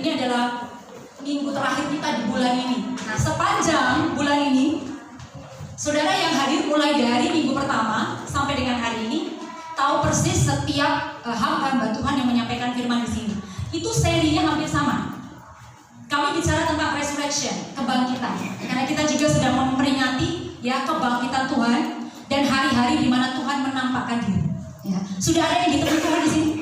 ini adalah minggu terakhir kita di bulan ini. Nah, sepanjang bulan ini, saudara yang hadir mulai dari minggu pertama sampai dengan hari ini tahu persis setiap hamba Tuhan yang menyampaikan firman di sini. Itu serinya hampir sama. Kami bicara tentang resurrection, kebangkitan. Karena kita juga sedang memperingati ya kebangkitan Tuhan dan hari-hari di mana Tuhan menampakkan diri. Ya. Sudah ada yang ditemukan Tuhan di sini?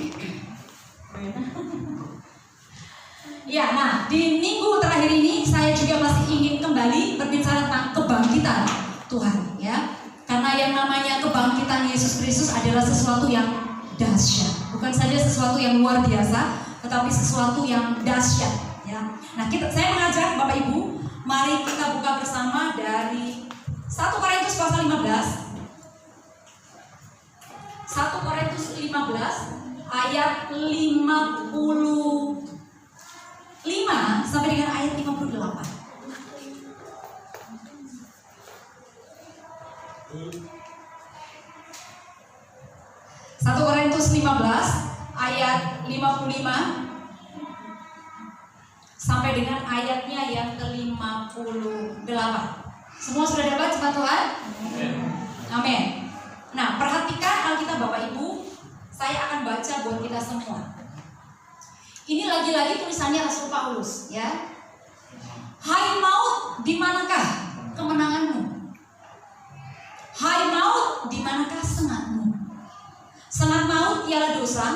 Ya, nah di minggu terakhir ini saya juga masih ingin kembali berbicara tentang kebangkitan Tuhan, ya. Karena yang namanya kebangkitan Yesus Kristus adalah sesuatu yang dahsyat, bukan saja sesuatu yang luar biasa, tetapi sesuatu yang dahsyat, ya. Nah, saya mengajak Bapak Ibu, mari kita buka bersama dari 1 Korintus pasal 15. 1 Korintus 15 ayat 55 sampai dengan ayat 58. 1 Korintus 15 ayat 55 sampai dengan ayatnya yang ke-58. Semua sudah dapat cepat Tuhan? Amin. Nah, perhatikan Alkitab Bapak Ibu. Saya akan baca buat kita semua. Ini lagi-lagi tulisannya Rasul Paulus, ya. Hai maut, di manakah kemenanganmu? Hai maut, di manakah sengatmu? Sengat maut ialah dosa,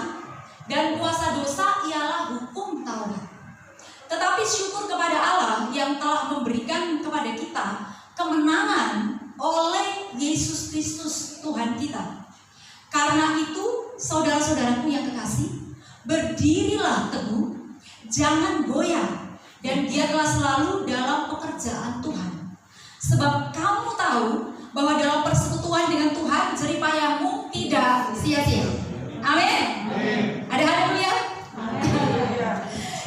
dan kuasa dosa ialah hukum Taurat. Tetapi syukur kepada Allah yang telah memberikan kepada kita kemenangan oleh Yesus Kristus Tuhan kita. Karena itu, saudara-saudaraku yang kekasih, berdirilah teguh, jangan goyah, dan giatlah selalu dalam pekerjaan Tuhan. Sebab kamu tahu bahwa dalam persekutuan dengan Tuhan jeripayamu tidak sia-sia. Amin. Ada haleluya.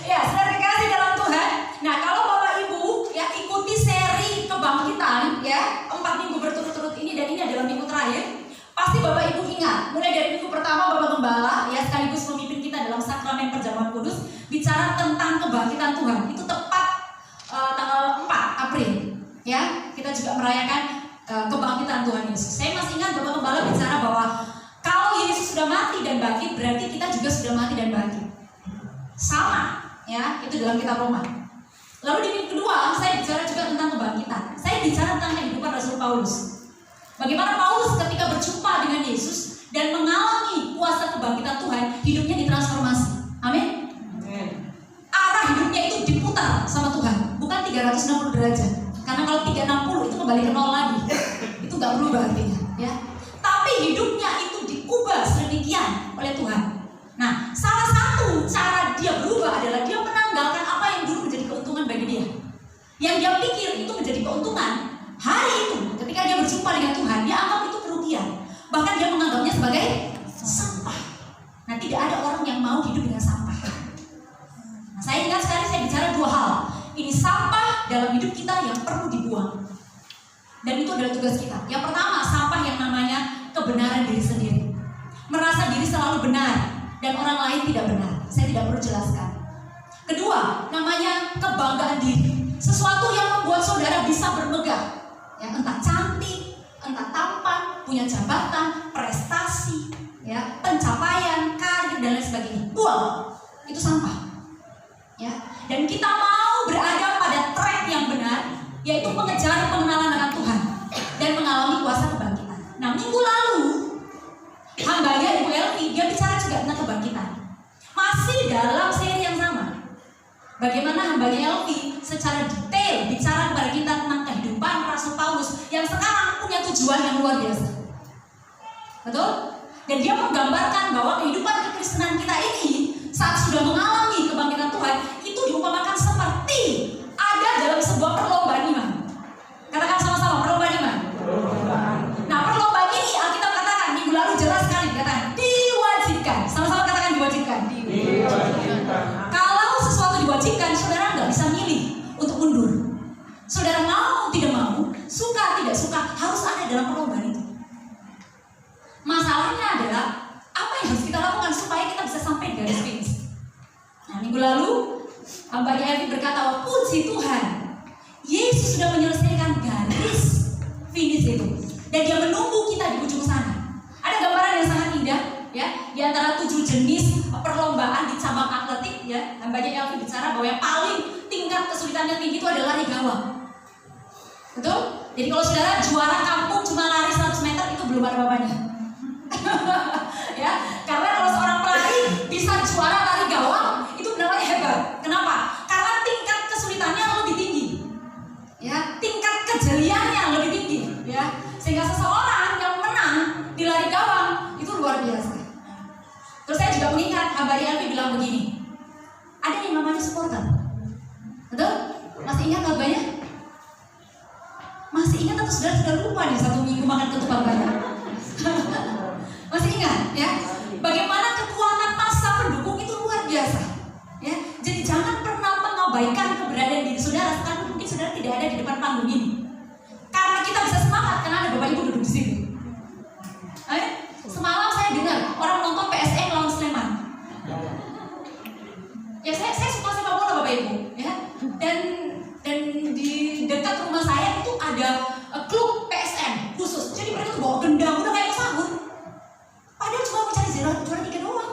Ya, saudara kasih dalam Tuhan. Nah, kalau Bapak Ibu ya ikuti seri kebangkitan ya 4 minggu berturut-turut ini, dan ini adalah minggu terakhir, pasti Bapak Ibu ingat mulai dari minggu pertama Bapak Gembala ya sekaligus memimpin kita dalam sakramen perjamuan kudus bicara tentang kebangkitan Tuhan. Itu tepat tanggal 4 April ya, kita juga merayakan kebangkitan Tuhan Yesus. Saya masih ingat Bapak Gembala bicara bahwa kalau Yesus sudah mati dan bangkit, berarti kita juga sudah mati dan bangkit. Sama ya, itu dalam kitab Roma. Lalu di minggu kedua saya bicara juga tentang kebangkitan. Saya bicara tentang kehidupan Rasul Paulus. Bagaimana Paulus ketika berjumpa dengan Yesus dan mengalami kuasa kebangkitan Tuhan, hidupnya ditransformasi. Amin. Arah hidupnya itu diputar sama Tuhan, bukan 360 derajat. Karena kalau 360 itu kembali ke nol lagi. Itu gak berubah artinya, ya. Tapi hidupnya itu diubah sedemikian oleh Tuhan. Nah, salah satu cara dia berubah adalah dia menanggalkan apa yang dulu menjadi keuntungan bagi dia. Yang dia pikir itu menjadi keuntungan, hari itu ketika dia berjumpa dengan Tuhan, dia anggap itu kerugian. Bahkan dia menganggapnya sebagai sampah. Nah, tidak ada orang yang mau hidup dengan sampah. Nah, saya ingat sekali saya bicara 2 hal. Ini sampah dalam hidup kita yang perlu dibuang. Dan itu adalah tugas kita. Yang pertama, sampah yang namanya kebenaran diri sendiri. Merasa diri selalu benar dan orang lain tidak benar. Saya tidak perlu jelaskan. Kedua, namanya kebanggaan diri. Sesuatu yang membuat saudara bisa bermegah. Ya, entah cantik, entah tampan, punya jabatan, prestasi, ya, pencapaian, karir dan lain sebagainya. Buang. Itu sampah. Ya. Dan kita mau berada pada track yang benar, yaitu mengejar pengenalan akan Tuhan dan mengalami kuasa kebangkitan. Nah, minggu lalu hambanya Ibu Elvi, dia bicara juga tentang kebangkitan. Masih dalam seri yang sama. Bagaimana hambanya Elvi secara detail bicara kepada kita tentang kehidupan Rasul Paulus yang sekarang punya tujuan yang luar biasa. Betul? Dan dia menggambarkan bahwa kehidupan kekristenan kita ini saat sudah mengalami kebangkitan Tuhan itu diumpamakan seperti ada dalam sebuah perlombaan iman. Katakan sama-sama, perlombaan iman. Nah, perlombaan ini Alkitab katakan minggu lalu jelas sekali dikatakan diwajibkan. Sama-sama katakan diwajibkan. Diwajibkan. Kalau sesuatu diwajibkan, saudara nggak bisa milih untuk mundur. Saudara mau tidak mau, suka tidak suka, harus ada dalam perlombaan itu. Masalahnya adalah apa yang harus kita lakukan supaya kita bisa sampai di garis finish. Nah, minggu lalu Hambanya Elvi berkata, puji Tuhan, Yesus sudah menyelesaikan garis finish itu, dan dia menunggu kita di ujung sana. Ada gambaran yang sangat indah, ya, di antara 7 jenis perlombaan di cabang atletik, ya. Hambanya Elvi bicara bahwa yang paling tingkat kesulitannya tinggi itu adalah lari gawang. Betul? Jadi kalau saudara juara kampung cuma lari 100 meter itu belum ada bapaknya. Ya, karena kalau seorang pelari bisa juara lari gawang itu namanya hebat. Kenapa? Karena tingkat kesulitannya lebih tinggi, ya, tingkat kejeliannya lebih tinggi, ya, sehingga seseorang yang menang di lari gawang itu luar biasa. Terus saya juga mengingat hamba Elvi bilang begini, ada yang namanya supporter, betul? Masih ingat hambanya? Masih ingat atau sudah lupa nih 1 minggu makan ketupat banyak? Masih ingat, ya? Bagaimana kekuatan massa pendukung itu luar biasa, ya. Jadi jangan pernah mengabaikan keberadaan diri saudara, karena mungkin saudara tidak ada di depan panggung ini. Karena kita bisa semangat karena ada bapak ibu duduk di sini. Semalam saya dengar orang nonton PSM lawan Sleman. Ya, saya suka sepak bola bapak ibu, ya. Dan di dekat rumah saya itu ada klub PSM khusus. Jadi mereka tuh bawa gendang udah kayak sahur. Padahal cuma mau cari juara 3 doang.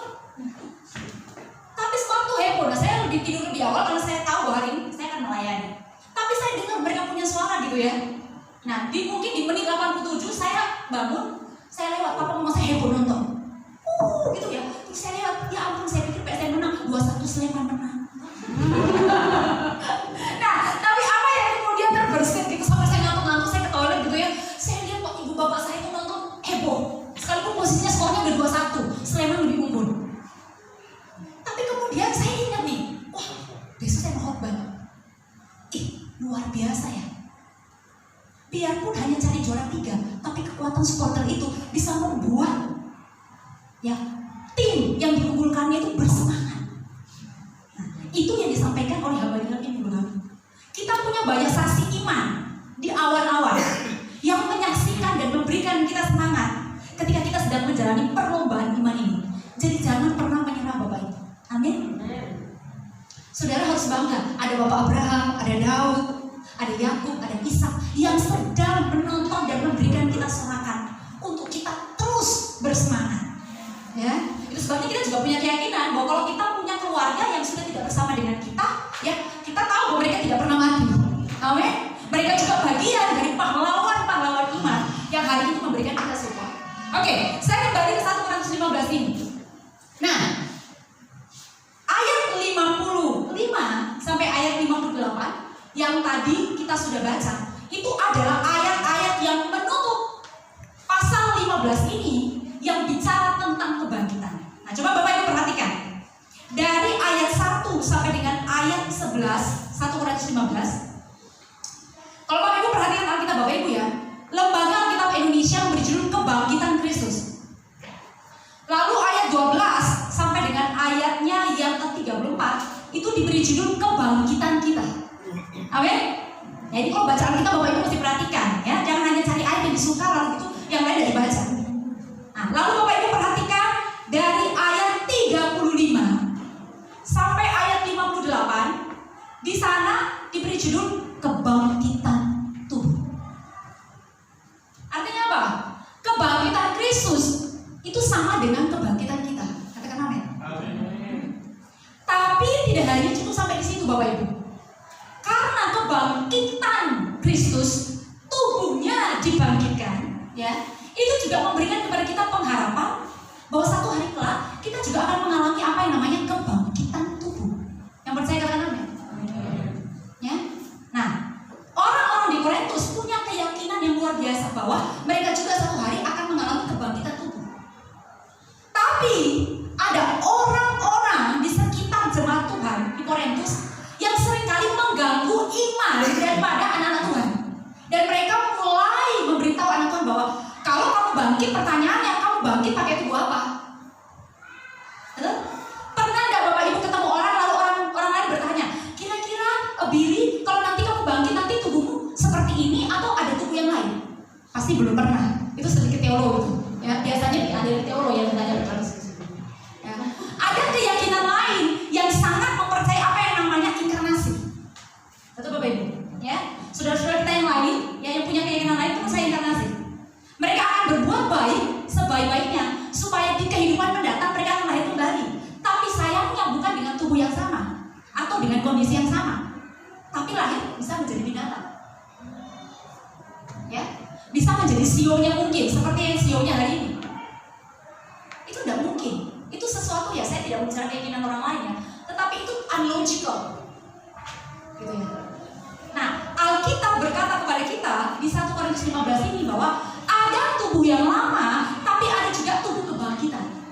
Tapi semalam tuh heboh. Nah, saya lebih tidur lebih awal karena saya tahu bahwa hari ini saya akan melayani. Tapi saya dengar mereka punya suara gitu, ya. Nah, mungkin di menit 87 saya bangun, saya lewat, papa mama saya heboh nonton. Gitu ya. Terus saya lewat, ya ampun, saya pikir PSM menang, 2-1 Sleman menang. Nah, tapi apa yang kemudian terbersit gitu sampai saya ngantuk-ngantuk, saya ke toilet gitu, ya. Saya lihat kok ibu bapak saya itu nonton heboh. Sekalipun posisinya skornya udah 2-1, Sleman lebih unggul. Tapi kemudian saya ingat nih, wah, besok saya mau khotbah. Luar biasa, ya. Biarpun hanya cari juara 3, tapi kekuatan supporter itu bisa membuat, ya, tim yang diunggulkannya itu bersemangat. Nah, itu yang disampaikan oleh hamba ini dulu. Kita punya banyak saksi iman di awal-awal yang menyaksikan dan memberikan kita semangat ketika kita sedang menjalani perlombaan iman ini. Jadi jangan pernah menyerah bapak ibu. Amin. Saudara harus bangga. Ada Bapak Abraham, ada Daud, ada Yakub, ada Ishak yang sedang menonton dan memberikan kita semangat untuk kita terus bersemangat. Ya, itu sebabnya kita juga punya keyakinan bahwa kalau kita punya keluarga yang sudah tidak bersama dengan kita, ya, kita tahu bahwa mereka tidak pernah mati. Amin. Mereka juga bagian dari pahlawan-pahlawan iman yang hari ini memberikan kita support. Oke, saya kembali ke 1 Korintus 15 ini. Nah, ayat 55 sampai ayat 58 yang tadi kita sudah baca, itu adalah ayat-ayat yang menutup pasal 15 ini yang bicara tentang kebangkitan. Nah, coba Bapak Ibu perhatikan. Dari ayat 1 sampai dengan ayat 11, 1 Korintus 15. Kalau Bapak Ibu perhatikan Alkitab Bapak Ibu, ya, Lembaga Alkitab Indonesia memberi judul Kebangkitan Kristus. Lalu ayat 12 sampai dengan ayatnya yang ke-34 itu diberi judul Kebangkitan Kita. Amin. Jadi kalau baca Alkitab Bapak Ibu mesti perhatikan, ya, jangan hanya cari ayat yang disuka lalu itu yang lain dari baca. Nah, lalu Bapak Ibu perhatikan dari ayat 35 sampai ayat 58, di sana diberi judul Kebangkitan Tubuh. Artinya apa? Kebangkitan Kristus itu sama dengan kebangkitan kita. Katakan amin. Tapi tidak hanya cukup sampai di situ Bapak Ibu. Karena kebangkitan Kristus, tubuhnya dibangkitkan, ya, itu juga memberikan kepada kita pengharapan bahwa satu hari kelak kita juga akan mengalami apa yang namanya kebangkitan tubuh. Yang percaya katakan amin. Ya. Nah, orang-orang di Korintus punya keyakinan yang luar biasa bahwa mereka juga satu hari akan mengalami kebangkitan tubuh. Tapi ada orang-orang di sekitar jemaat Tuhan di Korintus yang seringkali mengganggu iman daripada anak-anak Tuhan. Dan mereka mulai memberitahu anak Tuhan bahwa kalau kamu bangkit, pertanyaannya kamu bangkit pakai tubuh apa? Pernah enggak Bapak Ibu ketemu orang lalu orang lain bertanya, kira-kira Billy, kalau nanti kamu bangkit nanti tubuhmu seperti ini atau ada tubuh yang lain? Pasti belum pernah. Itu sedikit teolog itu. Ya, biasanya ada teolog yang bertanya. Ya. Ada keyakinan lain yang sangat mempercayai apa yang namanya atau dengan kondisi yang sama, tapi lahir bisa menjadi binatang. Ya, bisa menjadi sionya mungkin, seperti yang sionya hari ini. Itu tidak mungkin. Itu sesuatu ya, saya tidak bicara keinginan orang lain ya, tetapi itu unlogical. Gitu ya. Nah, Alkitab berkata kepada kita di 1 Korintus 15 ini bahwa ada tubuh yang lama, tapi ada juga tubuh kebangkitan.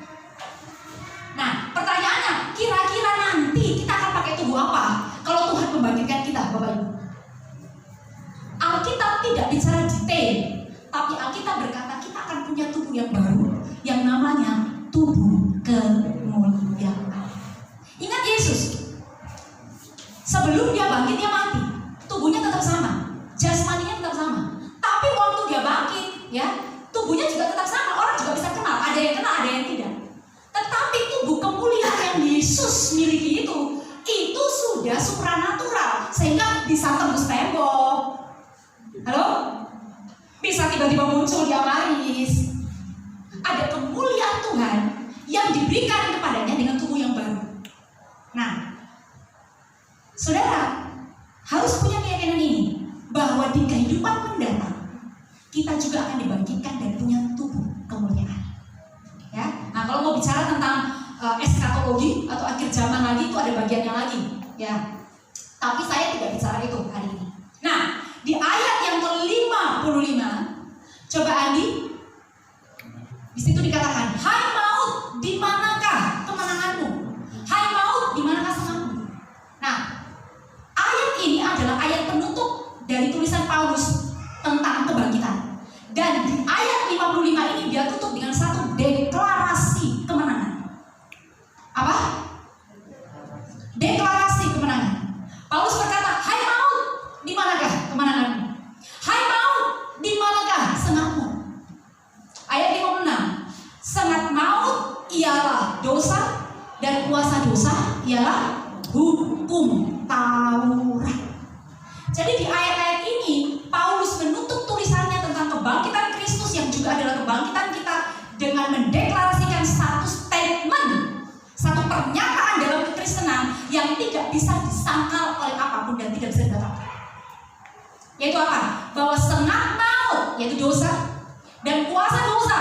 Nah, pertanyaannya, kira-kira nanti kita akan pakai tubuh apa kalau Tuhan membangkitkan kita, Bapak Ibu? Alkitab tidak bicara detail, tapi Alkitab berkata kita akan punya tubuh yang baru, yang namanya tubuh kemuliaan. Ingat Yesus, sebelum dia bangkit dia mati, tubuhnya tetap sama, jasmaninya tetap sama. Tapi waktu dia bangkit, ya, tubuhnya juga tetap sama. Orang juga bisa kenal, ada yang kenal, ada yang tidak. Tetapi tubuh kemuliaan yang Yesus miliki itu sudah supranatural, sehingga bisa tembus tembok. Halo? Bisa tiba-tiba muncul di Amaris. Ada kemuliaan Tuhan yang diberikan kepadanya dengan tubuh yang baru. Nah, saudara harus punya keyakinan ini, bahwa di kehidupan mendatang kita juga akan dibangkitkan dan punya tubuh kemuliaan. Ya, nah kalau mau bicara tentang eskatologi atau akhir zaman lagi, itu ada bagiannya lagi, ya. Tapi saya tidak bicara itu hari ini. Nah, di ayat yang ke-55, coba Andi, di situ dikatakan, hai maut, di manakah kemenanganmu? Hai maut, di manakah senangmu? Nah, ayat ini adalah ayat penutup dari tulisan Paulus tentang kebangkitan. Dan di ayat 55 ini dia tutup dengan satu deklarasi kemenangan. Apa? Deklarasi kemenangan. Paulus berkata, hai maut, di manakah kemenanganmu? Hai maut, di manakah senangmu? Ayat 56, sengat maut ialah dosa, dan kuasa dosa ialah hukum Taurat. Jadi di ayat-ayat ini Paulus menutup tulisannya tentang kebangkitan Kristus yang juga adalah kebangkitan kita dengan mendeklarasikan satu statement, satu pernyataan dalam kekristenan yang tidak bisa disangkal oleh apapun dan tidak bisa dibatalkan. Yaitu apa? Bahwa sengat maut, yaitu dosa, dan kuasa dosa,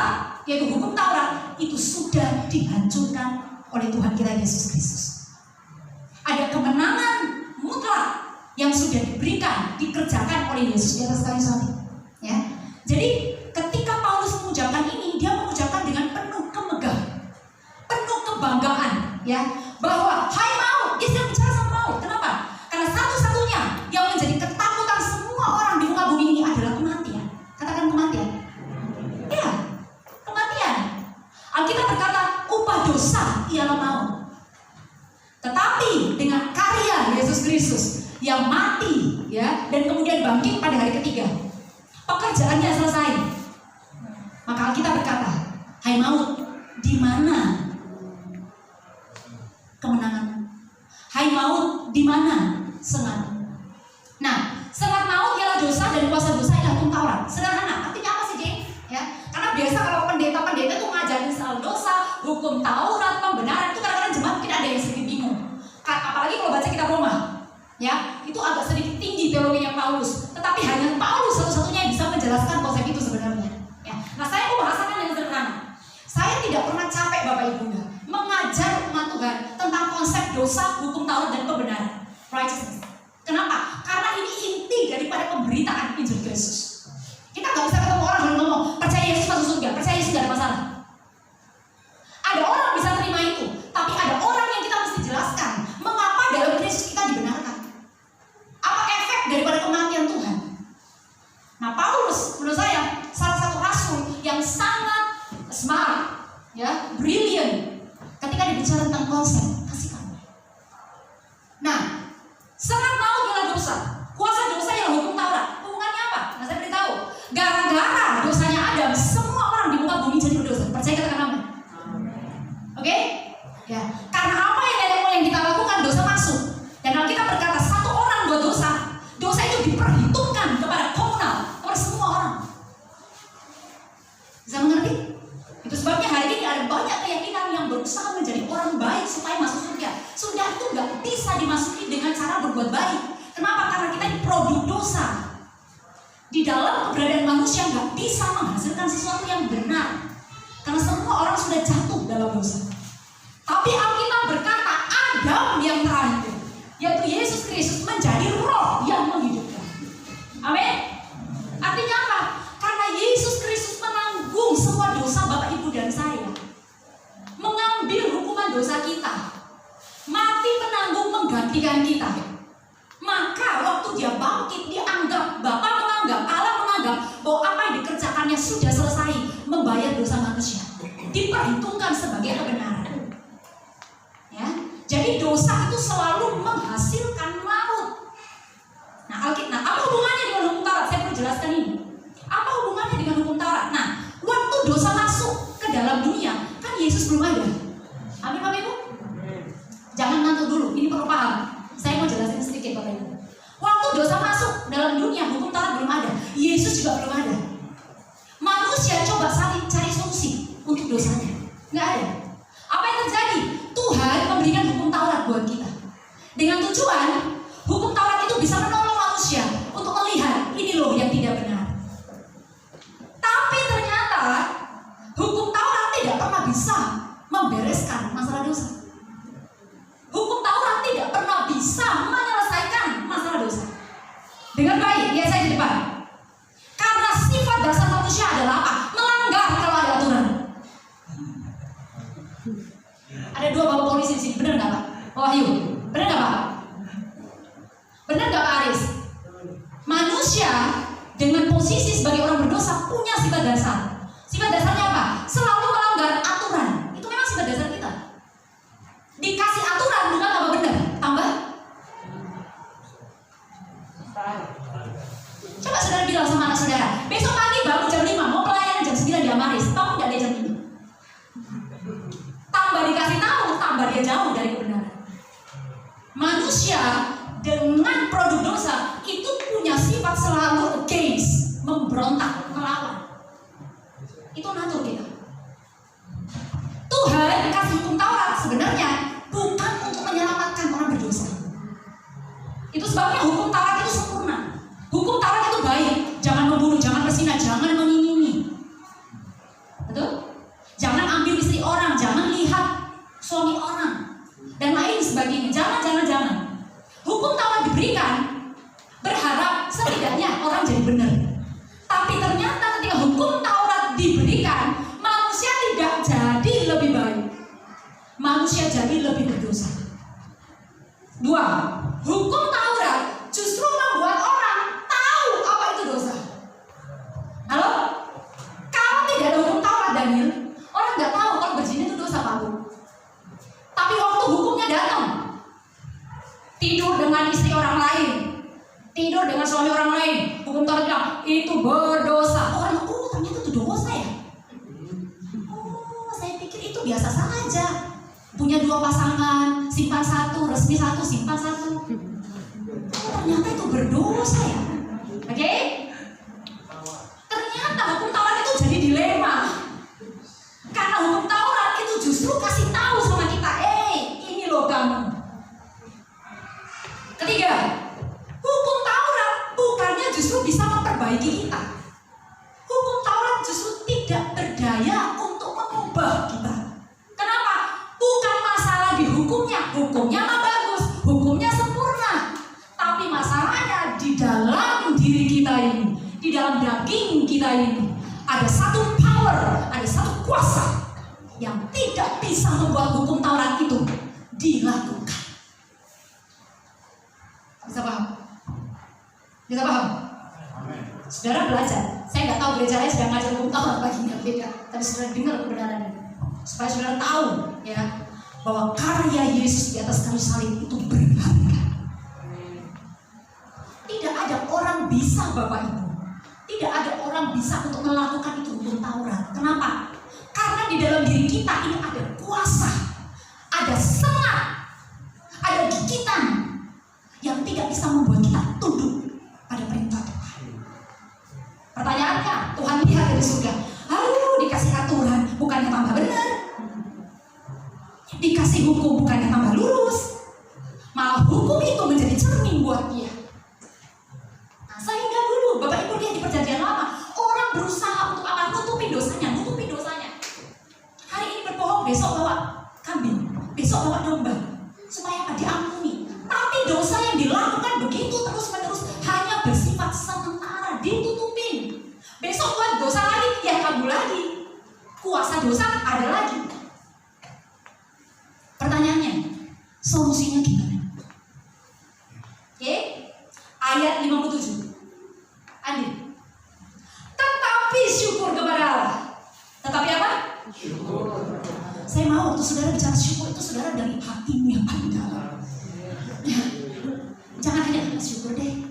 yaitu hukum Taurat, itu sudah dihancurkan oleh Tuhan kita Yesus Kristus. Ada kemenangan mutlak yang sudah diberikan, dikerjakan oleh Yesus di atas kayu salib. Ya, jadi ketika Paulus mengucapkan ini, dia mengucapkan dengan penuh kemegahan, penuh kebanggaan, ya, bahwa hai maut, dia sedang bicara sama maut. Kenapa? Karena satu-satunya yang menjadi ketakutan semua orang di muka bumi ini adalah kematian. Katakan kematian. Ya, kematian. Alkitab berkata upah dosa ialah maut. Tetapi dengan karya Yesus Kristus yang mati, ya, dan kemudian bangkit pada hari ketiga, pekerjaannya selesai. Maka Alkitab berkata, hai maut, di mana kemenangan? Hai maut, di mana sengat? Nah, sengat maut ialah dosa dan kuasa dosa ialah hukum Taurat. Sederhana, artinya apa sih, Jeng? Ya, karena biasa kalau pendeta-pendeta itu ngajarin soal dosa, hukum Taurat, pembenaran, itu kadang-kadang jemaat mungkin ada yang sedikit bingung. Apalagi kalau baca kitab Roma, ya, itu agak sedikit tinggi teologinya Paulus. Tetapi hanya Paulus satu-satunya yang bisa menjelaskan konsep itu sebenarnya. Ya. Nah, saya mau bahasakan dengan sederhana. Saya tidak pernah capek Bapak Ibu mengajar umat Tuhan tentang konsep dosa, hukum Taurat, dan pembenaran, righteousness. Kenapa? Karena ini inti daripada pemberitaan Injil Kristus. Kita nggak bisa ketemu orang dan ngomong percaya Yesus masuk surga, percaya Yesus nggak ada masalah. Ada orang bisa terima itu, tapi ada orang yang kita mesti jelaskan mengapa dalam Kristus kita dibenarkan. Apa efek daripada kematian Tuhan? Nah, Paulus menurut saya salah satu rasul yang sangat smart, ya, brilliant ketika dibicara tentang konsep kasih karunia. Nah, sengat maut adalah dosa, kuasa dosa ialah hukum Taurat. Hubungannya apa? Nah, saya beritahu, gara-gara dosanya Adam, semua orang di muka bumi jadi berdosa. bisa dimasuki dengan cara berbuat baik. Kenapa? Karena kita ini produk dosa. Di dalam keberadaan manusia nggak bisa menghasilkan sesuatu yang benar, karena semua orang sudah jatuh dalam dosa. Tapi Alkitab berkata Adam yang terakhir, yaitu Yesus Kristus, menjadi roh yang menghidupkan. Amin. Artinya apa? Karena Yesus Kristus menanggung semua dosa Bapak, Ibu, dan saya, mengambil hukuman dosa kita, mati penanggung menggantikan kita. Maka waktu dia bangkit, dianggap, Bapa menganggap, Allah menganggap bahwa apa yang dikerjakannya sudah selesai, membayar dosa manusia, diperhitungkan sebagai kebenaran. Ya, jadi dosa itu selalu menghasilkan maut. Nah, apa hubungannya dengan hukum Taurat? Saya perlu jelaskan ini. Apa hubungannya dengan hukum Taurat? Nah, waktu dosa masuk ke dalam dunia, kan Yesus belum ada. Amin, Bapak Ibu? Jangan ngantuk dulu, ini perlu paham. Saya mau jelasin sedikit, Bapak Ibu. Waktu dosa masuk dalam dunia, hukum Taurat belum ada, Yesus juga belum ada. Manusia coba saling cari solusi untuk dosanya, nggak ada. Apa yang terjadi? Tuhan memberikan hukum Taurat buat kita dengan tujuan hukum Taurat itu bisa menolong manusia untuk melihat ini loh yang tidak benar. Tapi ternyata hukum Taurat tidak pernah bisa membereskan masalah dosa. Hukum Taurat tidak pernah bisa menyelesaikan masalah dosa dengan baik. Lihat saya di depan. Karena sifat dasar manusia adalah apa? Melanggar kalau ada aturan. Ada dua bapak polisi di sini, benar nggak Pak? Wahyu, benar nggak Pak? Benar nggak Pak Aris? Manusia dengan posisi sebagai orang berdosa punya sifat dasar. Sifat dasarnya apa? Selalu melanggar aturan. Itu memang sifat dasar kita. Dikasih aturan bukan tambah benar, tambah. Coba saudara bilang sama anak saudara, besok pagi bangun jam 5, mau pelayanan jam 9 di Amaris, tahu nggak dia jam 5? Tambah dikasih tahu, tambah dia jauh dari kebenaran. Manusia dengan produk dosa itu punya sifat selalu against, memberontak, melawan. Itu natur kita. Tuhan kasih hukum Taurat sebenarnya bukan untuk menyelamatkan orang berdosa. Itu sebabnya hukum Taurat itu sempurna. Hukum Taurat itu baik. Jangan membunuh, jangan berzina, jangan mengingini. Betul? Jangan ambil istri orang, jangan lihat suami orang, dan lain sebagainya. Jangan. Hukum Taurat diberikan berharap setidaknya orang jadi benar. Tapi ternyata ketika hukum Taurat diberikan, manusia tidak jadi lebih baik. Manusia jadi lebih berdosa. Dua, hukum Taurat justru membuat orang tahu apa itu dosa. Halo? Kalau tidak ada hukum Taurat, Daniel, orang nggak tahu kalau berzina itu dosa, Pak Bu. Tapi waktu hukumnya datang, tidur dengan istri orang lain, tidur dengan suami orang lain, hukum Taurat bilang itu berdosa. Orang, ternyata itu dosa ya. Saya pikir itu biasa saja. Punya dua pasangan, simpan satu, resmi satu, simpan satu. Ternyata itu berdosa ya. Oke? Ternyata hukum Taurat itu jadi dilema. Karena hukum Taurat itu justru kasih tahu sama kita, ini loh kamu. Ketiga, hukum Taurat bukannya justru bisa memperbaiki kita. Hukum Taurat justru tidak berdaya untuk mengubah kita. Kenapa? Bukan masalah di hukumnya mah bagus, hukumnya sempurna. Tapi masalahnya di dalam diri kita ini, di dalam daging kita ini, ada satu power, ada satu kuasa yang tidak bisa membuat hukum Taurat itu dilakukan. Bisa paham? Bisa paham? Saudara belajar. Saya nggak tahu gereja lain sedang ngajar hukum Taurat bagi nggak beda, tapi saudara dengar kebenarannya, supaya saudara tahu ya bahwa karya Yesus di atas kayu salib itu berharga. Tidak ada orang bisa, Bapak Ibu, tidak ada orang bisa untuk melakukan itu hukum Taurat. Kenapa? Karena di dalam diri kita ini ada kuasa, ada semangat, ada gigitan yang tidak bisa membuat kita tunduk pada perintah Tuhan. Pertanyaannya, Tuhan lihat dari surga, dikasih aturan bukannya tambah benar, dikasih hukum bukannya tambah lurus, malah hukum itu menjadi cermin buat dia. Nah, sehingga dulu Bapak Ibu lihat di perjanjian lama, orang berusaha untuk apa? Nutupin dosanya. Hari ini berbohong, besok bawa kambing, besok bawa domba, supaya apa? Diampuni. Tapi dosa yang dilakukan begitu terus-menerus hanya bersifat sementara, ditutupin. Besok buat dosa lagi, ya kabur lagi. Kuasa dosa ada lagi. Pertanyaannya, solusinya gimana? Oke, ayat 57. Andi. Tetapi syukur kepada Allah. Tetapi apa? Syukur. Saya mau waktu saudara bicara syukur itu saudara dari hatimu yang paling dalam. Ya. Jangan hanya syukur deh.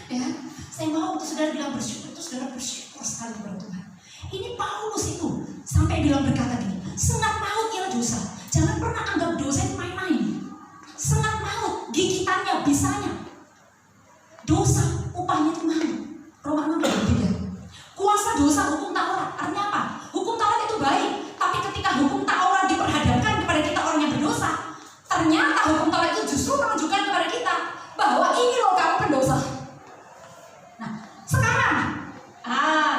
Ya, saya mau waktu saudara bilang bersyukur itu saudara bersyukur sekali kepada Tuhan. Ini Paulus itu sampai bilang berkata gini, sengat maut ialah dosa. Jangan pernah anggap dosa itu main-main. Sengat maut, gigitannya, bisanya. Dosa, upahnya itu maut. Roma 6 ayat 3. Kuasa dosa hukum Taurat. Artinya apa? Hukum Taurat itu baik, tapi ketika hukum Taurat diperhadapkan kepada kita orang yang berdosa, ternyata hukum Taurat itu justru menunjukkan kepada kita bahwa ini loh kamu pendosa. Nah, sekarang,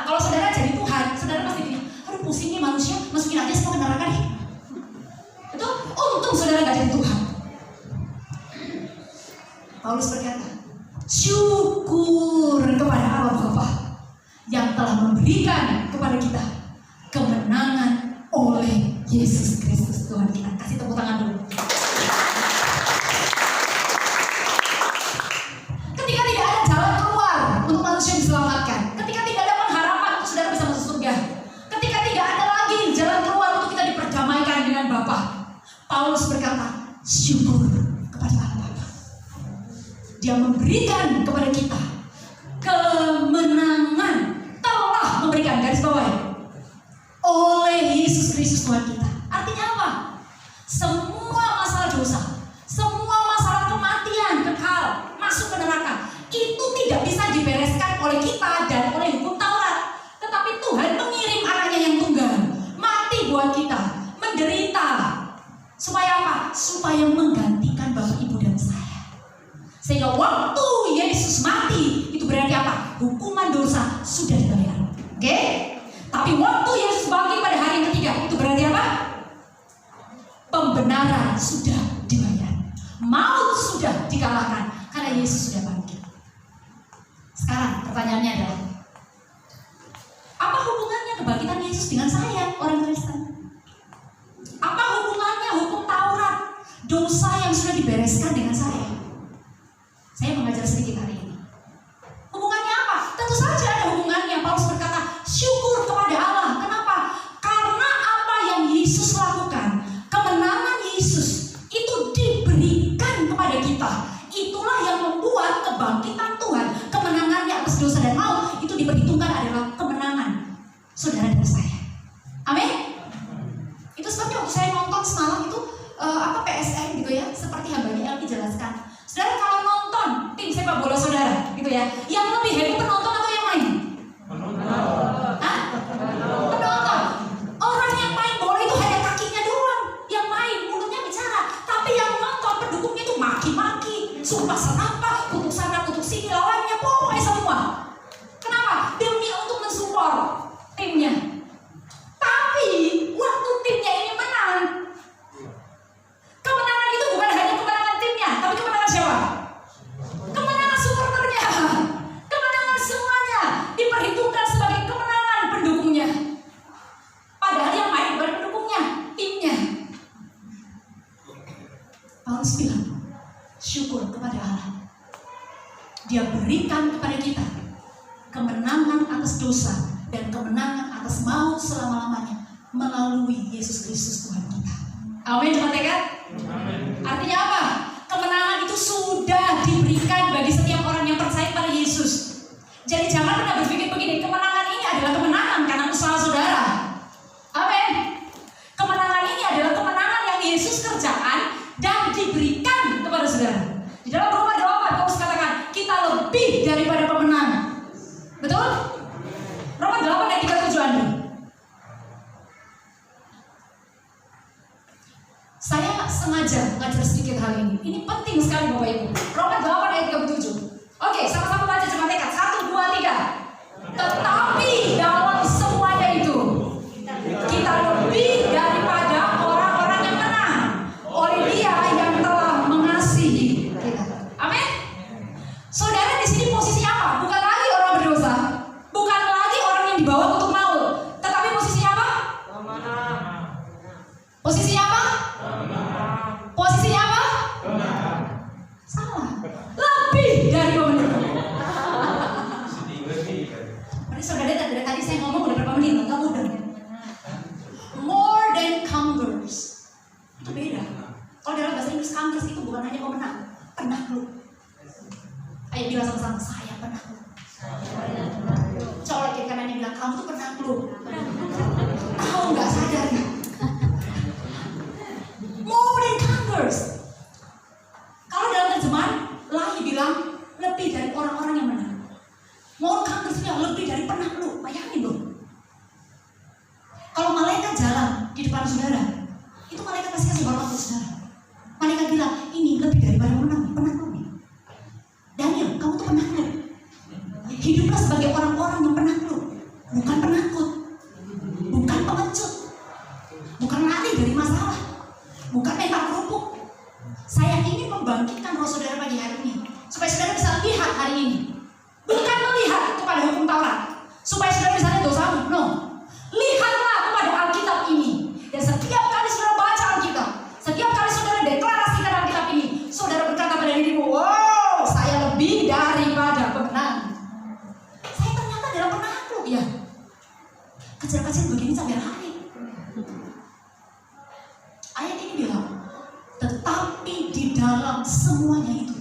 kalau saudara jadi Tuhan, saudara pasti gini, aduh pusing nih manusia, masukin aja semua ke neraka deh. Itu untung saudara gak jadi Tuhan. Paulus berkata, syukur kepada Allah Bapa yang telah memberikan kepada kita kemenangan oleh Yesus Kristus Tuhan kita. Kasih tepuk tangan dulu. Ketika tidak ada jalan keluar untuk manusia diselamatkan, ketika tidak ada pengharapan untuk saudara bisa masuk surga, ketika tidak ada lagi jalan keluar untuk kita diperdamaikan dengan Bapa, Paulus berkata, syukur kepada Allah Bapa. Dia memberikan kepada kita kemenangan, telah memberikan, garis bawah ya, oleh Yesus Kristus Tuhan kita. Artinya apa? Semua masalah dosa, semua masalah kematian kekal masuk ke neraka, itu tidak bisa dibereskan oleh kita dan oleh hukum Taurat. Tetapi Tuhan mengirim anaknya yang tunggal, mati buat kita, menderita. Supaya apa? Supaya menggantikan Bapak Ibu dan saya. Sehingga waktu Yesus mati, itu berarti apa? Hukuman dosa sudah dibayar. Oke? Tapi waktu Yesus bangkit pada hari yang ketiga, itu berarti apa? Pembenaran sudah dibayar. Maut sudah dikalahkan karena Yesus sudah bangkit. Sekarang pertanyaannya adalah, apa hubungannya kebangkitan Yesus dengan saya, orang Kristen? Apa hubungannya hukum Taurat, dosa yang sudah dibereskan dengan saya? Saya mengajar sedikit hari ini. Hubungannya apa? Tentu saja ada hubungannya. Paulus berkata, syukur kepada Allah. Kenapa? Karena apa yang Yesus lakukan, kemenangan Yesus itu diberikan kepada kita. Itulah yang membuat kebangkitan Tuhan, kemenangannya atas dosa dan maut, itu diperhitungkan adalah kemenangan saudara dan saya. Amin. Itu sebabnya waktu saya nonton semalam itu PSN gitu ya, seperti hambanya Elki jelaskan. Saudara kalau nonton tim sepak bola saudara gitu ya, yang lebih happy penonton atau yang main? Penonton. Orang yang main bola itu hanya kakinya doang yang main, mulutnya bicara. Tapi yang nonton pendukungnya itu maki-maki, sumpah serapah, kutuk sana kutuk sini, lawannya pokoknya semua. Kenapa? Demi untuk mensupport timnya. Tapi waktu timnya ini menang, kemenangan itu bukan hanya kemenangan timnya, tapi kemenangan siapa? Kemenangan supporternya. Kemenangan semuanya diperhitungkan sebagai kemenangan pendukungnya. Padahal yang main bukan pendukungnya, timnya. Paulus bilang, syukur kepada Allah. Dia berikan kepada kita kemenangan atas dosa dan kemenangan atas maut selama-lamanya melalui Yesus Kristus Tuhan kita. Amin, jemaat tekad. Artinya apa? Kemenangan itu sudah diberikan bagi setiap orang yang percaya pada Yesus. Jadi jangan pernah berpikir begini, kemenangan ini adalah kemenangan karena usaha saudara. Amin. Kemenangan ini adalah kemenangan yang Yesus kerjakan dan diberikan kepada saudara. Di dalam Roma 8, Paulus katakan, kita lebih daripada pemenang. Betul? Roma 8 ayat 37 Anda. Saya sengaja ngajar sedikit hal ini. Ini penting sekali Bapak Ibu. Roma 8 ayat 37. Oke, sama-sama baca jemaat tekad. 1, 2, 3. Tetapi dalam semuanya itu kita lebih daripada orang-orang yang menang oleh Dia yang telah mengasihi kita. Amin. Saudara, di sini posisi apa? Bukan lagi orang berdosa, bukan lagi orang yang dibawa untuk maut, tetapi posisinya apa? Posisinya apa? Posisinya apa? Salah. Lebih dari pemenang. Berarti saudara, dari tadi saya ngomong udah berapa menit? Enggak mudah. More than conquerors. Itu beda. Kalau dalam bahasa Inggris conquerors itu bukan hanya pemenang, penakluk. Ayo bilang sama-sama, saya penakluk. Colek kanannya bilang, kamu tuh penakluk. Tahu nggak, sadar nggak? More than conquerors. Kalau dalam terjemahan Lahi bilang lebih dari orang-orang yang menang. More conquerors itu lebih dari penakluk. Bayangin dong. Kalau malaikat jalan di depan saudara, itu malaikat pasti kasih hormat untuk saudara. Malaikat bilang, ini lebih daripada menang, penakluk. Daniel, kamu tuh penakluk. Hiduplah sebagai orang-orang yang penakluk, bukan penakut, bukan pengecut, bukan lari dari masalah, bukan mental kerupuk. Saya ingin membangkitkan roh saudara pagi hari ini, supaya saudara bisa lihat hari ini, bukan melihat kepada hukum Taurat, supaya saudara bisa lihat dosamu. No, lihatlah kepada Alkitab ini. Dan setiap kali saudara baca Alkitab, setiap kali saudara deklarasikan Alkitab ini, saudara berkata pada dirimu, wow, saya lebih daripada pemenang. Saya ternyata adalah penakluk ya. Kecil-kecil begini sampai hari. Ayat ini bilang, tetapi di dalam semuanya itu.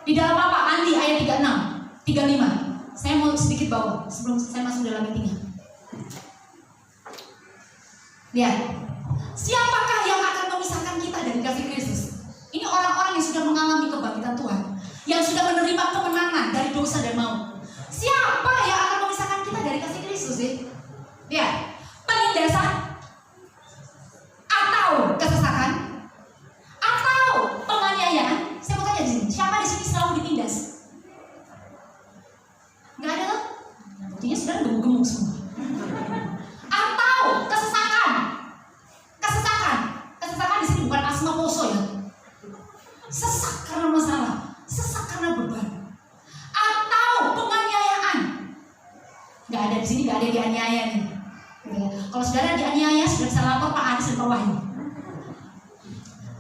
Di dalam apa? Andi ayat 36, 35. Saya mau sedikit bawa sebelum saya masuk dalam ayat ini. Lihat, siapakah yang akan memisahkan kita dari kasih Kristus? Ini orang-orang yang sudah mengalami kebangkitan Tuhan, yang sudah menerima kemenangan dari dosa dan maut. Siapa yang akan memisahkan kita dari kasih Kristus sih? Lihat, penindasan atau kesesakan atau penganiayaan. Saya mau tanya di sini, siapa di sini selalu ditindas? Nggak ada tuh? Artinya sudah gemuk-gemuk semua. Atau kesesakan. Kesesakan di sini bukan asma poso ya. Sesak karena masalah, sesak karena beban, atau penganiayaan. Nggak ada di sini, nggak ada dianiaya nih. Kalau saudara dianiaya, sudah bisa lapor Pak Adis dan Pak Wahyu.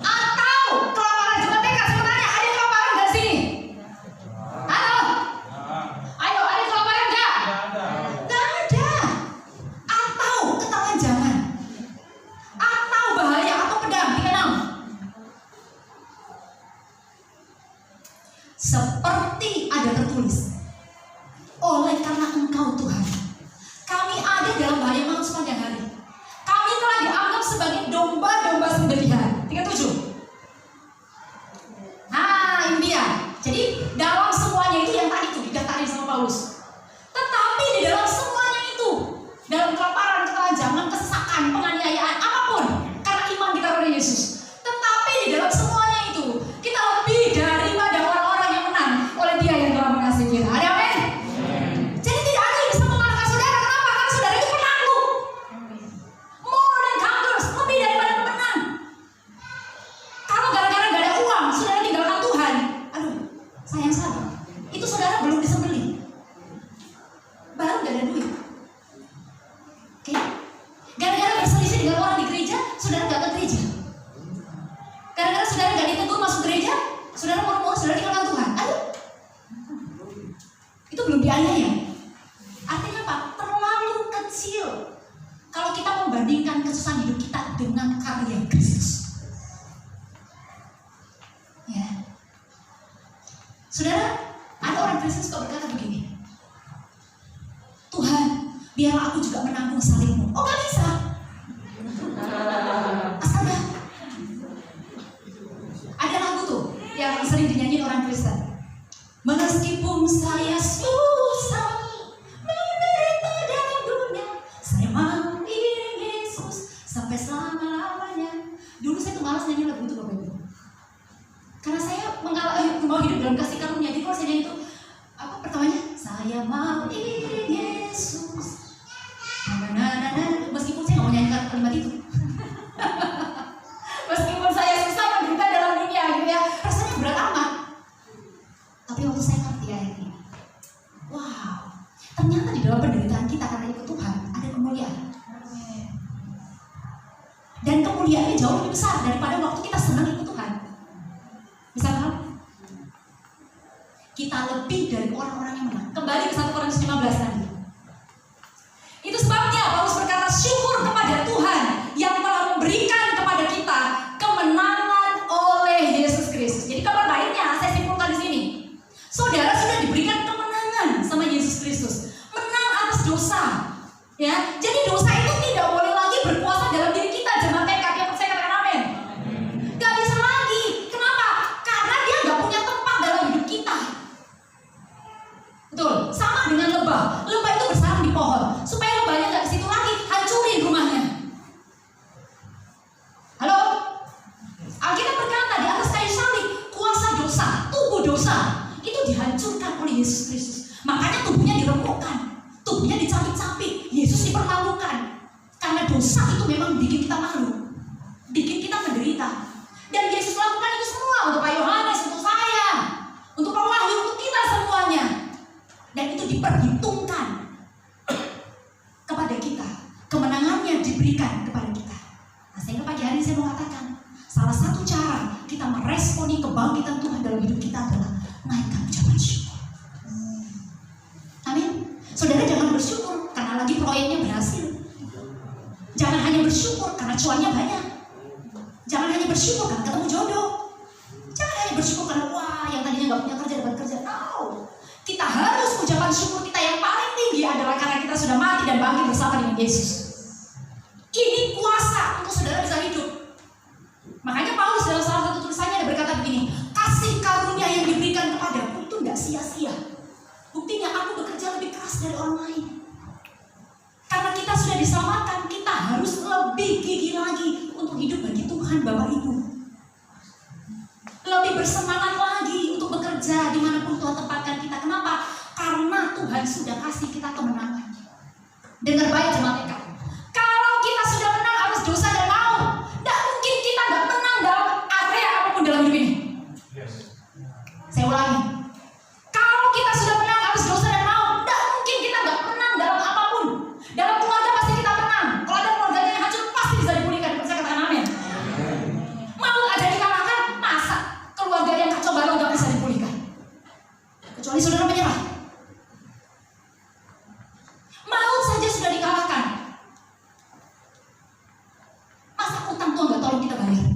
Atau kelaparan jemaat tekad, saya tanya, ada kelaparan nggak sini? Halo? Ayo, ada kelaparan nggak? Nggak ada. Atau ketelanjangan, atau bahaya, atau pedang, dikenal. Seperti ada tertulis, oleh karena Engkau Tuhan, kami ada dalam bahaya maut sepanjang hari. Kami telah dianggap sebagai domba-domba sembelihan. 37. Nah, ini dia. Jadi dalam semuanya itu yang tadi itu didaftarin sama Paulus. Tetapi di dalam semuanya itu, dalam kelaparan, ketelanjangan, kesesakan, penganiayaan, apapun, karena iman kita pada Yesus. Tetapi di dalam semuanya itu, kita lebih daripada orang-orang yang menang oleh Dia yang telah mengasihi kita. Ada amin? Jadi tidak ada yang bisa mengalahkan saudara. Kenapa? Karena saudara itu penakluk. More than conquerors, lebih daripada pemenang. Kalau gara-gara gak ada uang, saudara tinggalkan Tuhan. Aduh, sayang sekali. Itu saudara belum disembelih. Baru gak ada duit. Oke? Gara-gara berselisih dengan orang di gereja, saudara gak ke gereja. Gara-gara saudara gak ditegur masuk gereja, saudara mau saudara tinggalkan Tuhan. Aduh, itu belum dianiaya. Artinya apa? Terlalu kecil kalau kita membandingkan kesusahan hidup kita dengan karya Kristus. Ya, saudara, ada orang Kristen suka berkata begini, Tuhan, biarlah aku juga menanggung salibmu. Oh, gak bisa. Astaga. Ada lagu tuh yang sering dinyanyiin orang Kristen. Meskipun saya susah menderita dalam dunia, saya mau iring Yesus sampai selama-lamanya. Dulu saya tuh malas nyanyi lagu itu Bapak Ibu? Karena saya mau hidup dalam kasih karunia. Jadi kalau saya nyanyi itu apa pertamanya? Saya mau iring Yesus. Meskipun saya nggak mau nyanyi kalimat itu. Meskipun saya susah menderita dalam dunia gitu ya, rasanya berat amat. Tapi waktu saya ngerti ayat ini, wow, ternyata di dalam penderitaan kita karena ikut Tuhan ada kemuliaan. Dan kemuliaannya jauh lebih besar daripada waktu kita senang ikut Tuhan. Bisa paham? Kita lebih dari orang-orang yang menang. Kembali ke 1 Korintus 15 tadi. Itu sebabnya Paulus berkata, syukur kepada Tuhan yang telah memberikan kepada kita kemenangan oleh Yesus Kristus. Jadi kabar baiknya saya simpulkan di sini. Saudara sudah diberikan kemenangan sama Yesus Kristus. Menang atas dosa. Ya, jadi dosa itu tidak boleh lagi berkuasa dalam diri kita. Jemaat tekad yang percaya katakan amin. Gak bisa lagi. Kenapa? Karena dia gak punya tempat dalam hidup kita. Betul. Sama dengan lebah. Lebah itu bersarang di pohon. Supaya lebahnya gak ke situ lagi, hancurin rumahnya. Halo? Alkitab berkata di atas kayu salib, kuasa dosa, tubuh dosa itu dihancurkan oleh Yesus Kristus. Makanya tubuhnya diremukkan, tubuhnya dicapik-capik, Yesus dipermalukan. Karena dosa itu memang bikin kita malu, bikin kita menderita. Dan Yesus lakukan itu semua untuk Pak Yohanes, untuk saya, untuk Pak Wahyu, untuk kita semuanya. Dan itu diperhitungkan kepada kita. Kemenangannya diberikan kepada kita. Nah, sehingga pagi hari ini saya mau katakan, salah satu cara kita meresponi kebangkitan Tuhan dalam hidup kita adalah naikkan ucapan syukur. Amin. Saudara jangan bersyukur karena lagi proyeknya berhasil. Jangan hanya bersyukur karena cuannya banyak. Jangan hanya bersyukur karena ketemu jodoh. Jangan hanya bersyukur karena wah yang tadinya gak punya kerja dapat kerja. No. Kita harus ucapan syukur kita yang paling tinggi adalah karena kita sudah mati dan bangkit bersama dengan Yesus. Ini kuasa untuk saudara bisa hidup. Makanya Paulus dalam salah satu tulisannya ada berkata begini, kasih karunia yang diberikan kepadaku itu tidak sia-sia. Buktinya aku bekerja lebih keras dari orang lain. Karena kita sudah diselamatkan, kita harus lebih gigih lagi untuk hidup bagi Tuhan Bapak Ibu. Lebih bersemangat lagi untuk bekerja dimanapun Tuhan tempatkan kita. Kenapa? Karena Tuhan sudah kasih kita kemenangan. Dengar baik jemaat TK. Kalau kita sudah menang atas dosa dan maut, tidak mungkin kita nggak menang dalam area apapun dalam hidup ini. Saya ulangi. Kalau kita sudah menang atas dosa dan maut, tidak mungkin kita nggak menang dalam apapun. Dalam keluarga pasti kita menang. Kalau ada keluarganya yang hancur pasti bisa dipulihkan. Saya katakan amin. Maut aja dikalahkan, masa keluarga yang kacau balau nggak bisa dipulihkan? Kecuali saudara menyerah. Maut saja sudah dikalahkan. Masa utang Tuhan nggak tolong kita bayar?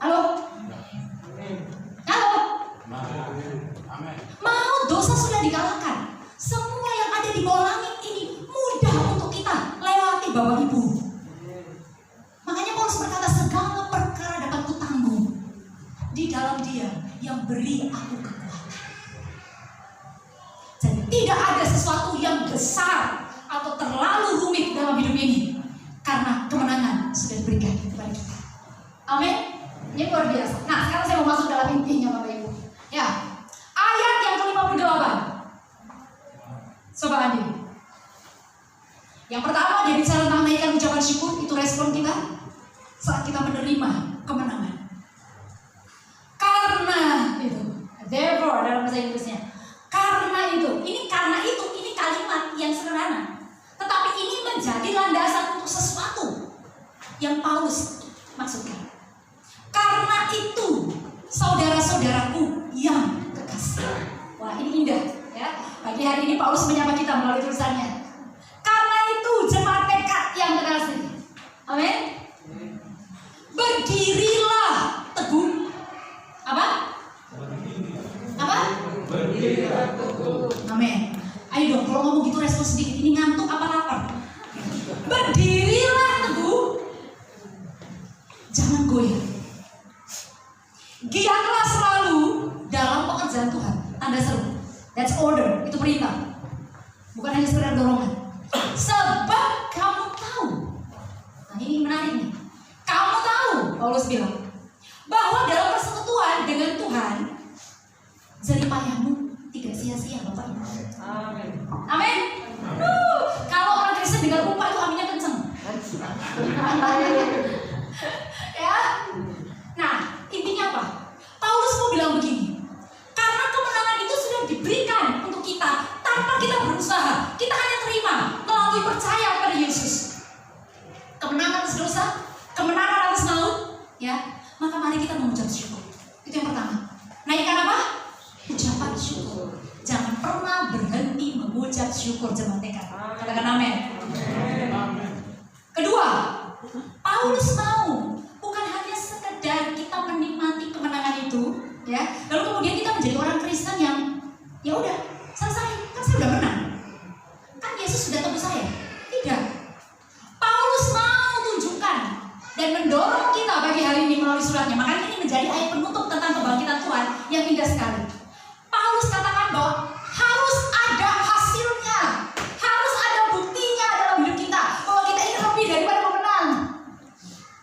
Halo? Halo? Maut, dosa sudah dikalahkan. Semua yang ada di bawah langit ini mudah untuk kita lewati Bapak Ibu. Makanya Paulus berkata segala perkara dapat kutanggung di dalam Dia yang beri aku kekuatan. Jadi tidak ada sesuatu yang besar atau terlalu rumit dalam hidup ini karena kemenangan sudah diberikan kepada kita. Amin. Ini luar biasa. Nah sekarang saya mau masuk dalam intinya Bapak Ibu. Ya, ayat yang ke-58. Coba Andi. Yang pertama jadi cara menaikkan ucapan syukur itu respon kita saat kita menerima kemenangan. Karena itu, therefore dalam bahasa Inggrisnya. Karena itu, ini kalimat yang sederhana, tetapi ini menjadi landasan untuk sesuatu yang Paulus maksudkan. Karena itu, saudara-saudaraku yang kekasih. Wah ini indah ya. Pagi hari ini Paulus menyapa kita melalui tulisannya. Karena itu jemaat tekad yang kekasih. Amin. Berdirilah teguh. Apa? Apa? Berdirilah teguh. Amin. Ayo dong, kalau ngomong gitu respon sedikit. Ini ngantuk apa lapar? Berdirilah teguh. Jangan goyah. Giatlah selalu dalam pekerjaan Tuhan. Tanda seru. That's order. Itu perintah. Bukan hanya sekedar dorongan. Sebab kamu tahu. Nah ini menarik nih. Kamu tahu Paulus bilang bahwa dalam persekutuan dengan Tuhan, jerih payahmu tidak sia-sia, Bapak Ibu. Amin. Amin. Kalau orang Kristen dengar upah itu aminnya kenceng. Ya. Nah, intinya apa? Paulus mau bilang begini. Karena kemenangan itu sudah diberikan untuk kita tanpa kita berusaha. Kita hanya terima melalui percaya pada Yesus. Kemenangan atas dosa, kemenangan atas maut, ya. Maka mari kita mengucap syukur. Itu yang pertama. Naikkan apa? Ucapan syukur. Jangan pernah berhenti mengucap syukur jemaat TK. Katakan amin. Kedua, Paulus mau bukan hanya sekedar kita menikmati kemenangan itu, ya. Lalu kemudian kita menjadi orang Kristen yang ya udah selesai, kan saya udah menang. Kan Yesus sudah tebus saya. Tidak. Paulus mau tunjukkan dan mendorong kita bagi hari ini melalui suratnya. Makanya ini menjadi ayat penutup tentang kebangkitan Tuhan yang indah sekali. Paulus katakan bahwa harus ada hasilnya, harus ada buktinya dalam hidup kita bahwa kita ini lebih daripada pemenang,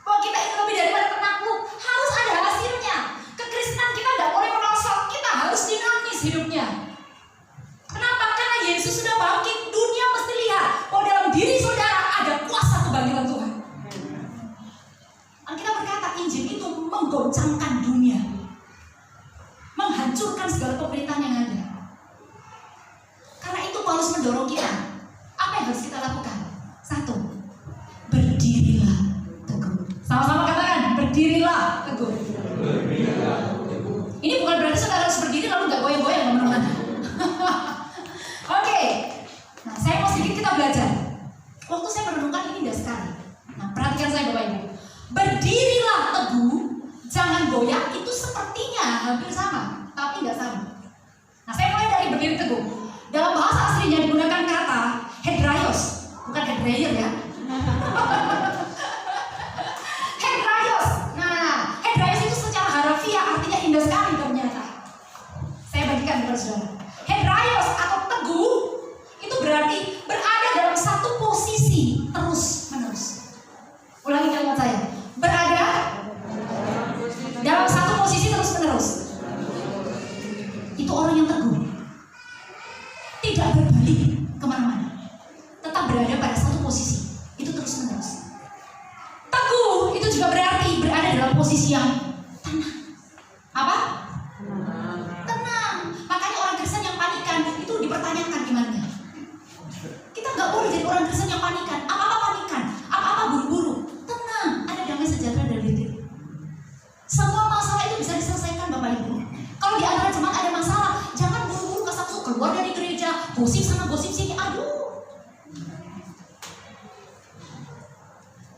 bahwa kita ini lebih daripada penakluk. Harus ada hasilnya. Kekristenan kita tidak boleh merosot, kita harus dinamis hidupnya. Kenapa? Karena Yesus sudah bangkit. Dunia mesti lihat bahwa dalam diri saudara ada kuasa kebangkitan Tuhan. Alkitab berkata Injil itu menggoncangkan dunia, menghancurkan segala pemerintahan yang ada. Karena itu Paulus mendorong kita. Apa yang harus kita lakukan? Satu, berdirilah teguh. Sama-sama katakan, berdirilah teguh. Ini bukan berarti saudara harus berdiri lalu nggak goyang-goyang, teman-teman. Oke. Nah, saya mau sedikit kita belajar. Waktu saya merenungkan ini indah sekali. Nah, perhatikan saya Bapak Ibu. Berdirilah teguh, jangan goyang, itu sepertinya hampir sama, tapi nggak sama. Nah, saya mulai dari berdiri teguh. Dalam bahasa aslinya digunakan kata hedraios, bukan hedraier ya. Hedraios. Nah, hedraios itu secara harafiah artinya indah sekali ternyata. Saya bagikan kepada saudara. Hedraios atau teguh itu berarti berada dalam satu posisi terus menerus. Ulangi kalimat saya. Berada dalam satu posisi terus menerus. Itu orang yang teguh. Tidak berbalik kemana-mana. Tetap berada pada satu posisi. Itu terus menerus. Teguh itu juga berarti berada dalam posisi yang tenang. Apa? Tenang. Makanya orang Kristen yang panikan itu dipertanyakan imannya. Kita nggak boleh jadi orang Kristen yang panikan. Apa-apa panikan, apa-apa buru-buru. Tenang, ada damai sejahtera dari diri. Semua masalah itu bisa diselesaikan Bapak Ibu. Kalau di antara jemaat ada masalah, jangan buru-buru kasak-kusuk keluar dari gereja, gosip sana gosip sini. Aduh.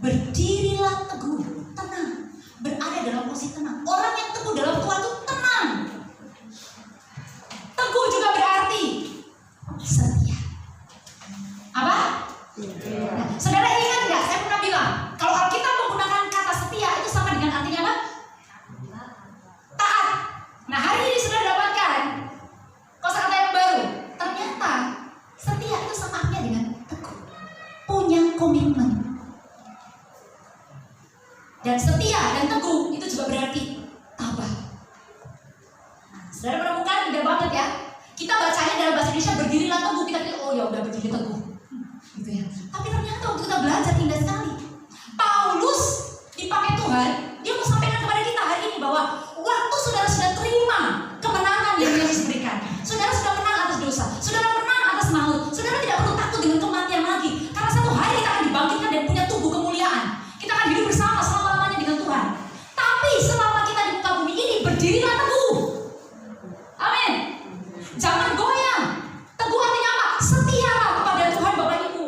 Berdirilah teguh, tenang, berada dalam posisi tenang. Orang yang teguh dalam Tuhan itu tenang. Teguh juga berarti setia. Apa? Nah, saudara ingat nggak? Saya pernah bilang, kalau Alkitab menggunakan kata setia itu sama dengan artinya apa? Taat. Nah, hari ini sudah dapatkan kosakata yang baru. Ternyata setia itu sama artinya dengan teguh, punya komitmen. Dan setia dan teguh itu juga berarti tabah. Nah, saudara menemukan indah banget ya. Kita bacanya dalam bahasa Indonesia berdirilah teguh, kita pikir oh ya udah berdiri teguh. Gitu ya. Tapi ternyata waktu kita belajar indah sekali. Paulus dipakai Tuhan, dia mau sampaikan kepada kita hari ini bahwa waktu saudara sudah terima kemenangan yang Yesus berikan, saudara sudah menang atas dosa, saudara menang atas maut, saudara tidak perlu takut dengan kematian lagi. Karena satu hari kita akan dibangkitkan dan punya tubuh kemuliaan. Kita akan hidup bersama selama-lamanya dengan Tuhan. Tapi selama kita di muka bumi ini berdirilah teguh. Amin. Jangan goyang. Teguh artinya apa? Setialah kepada Tuhan Bapak Ibu.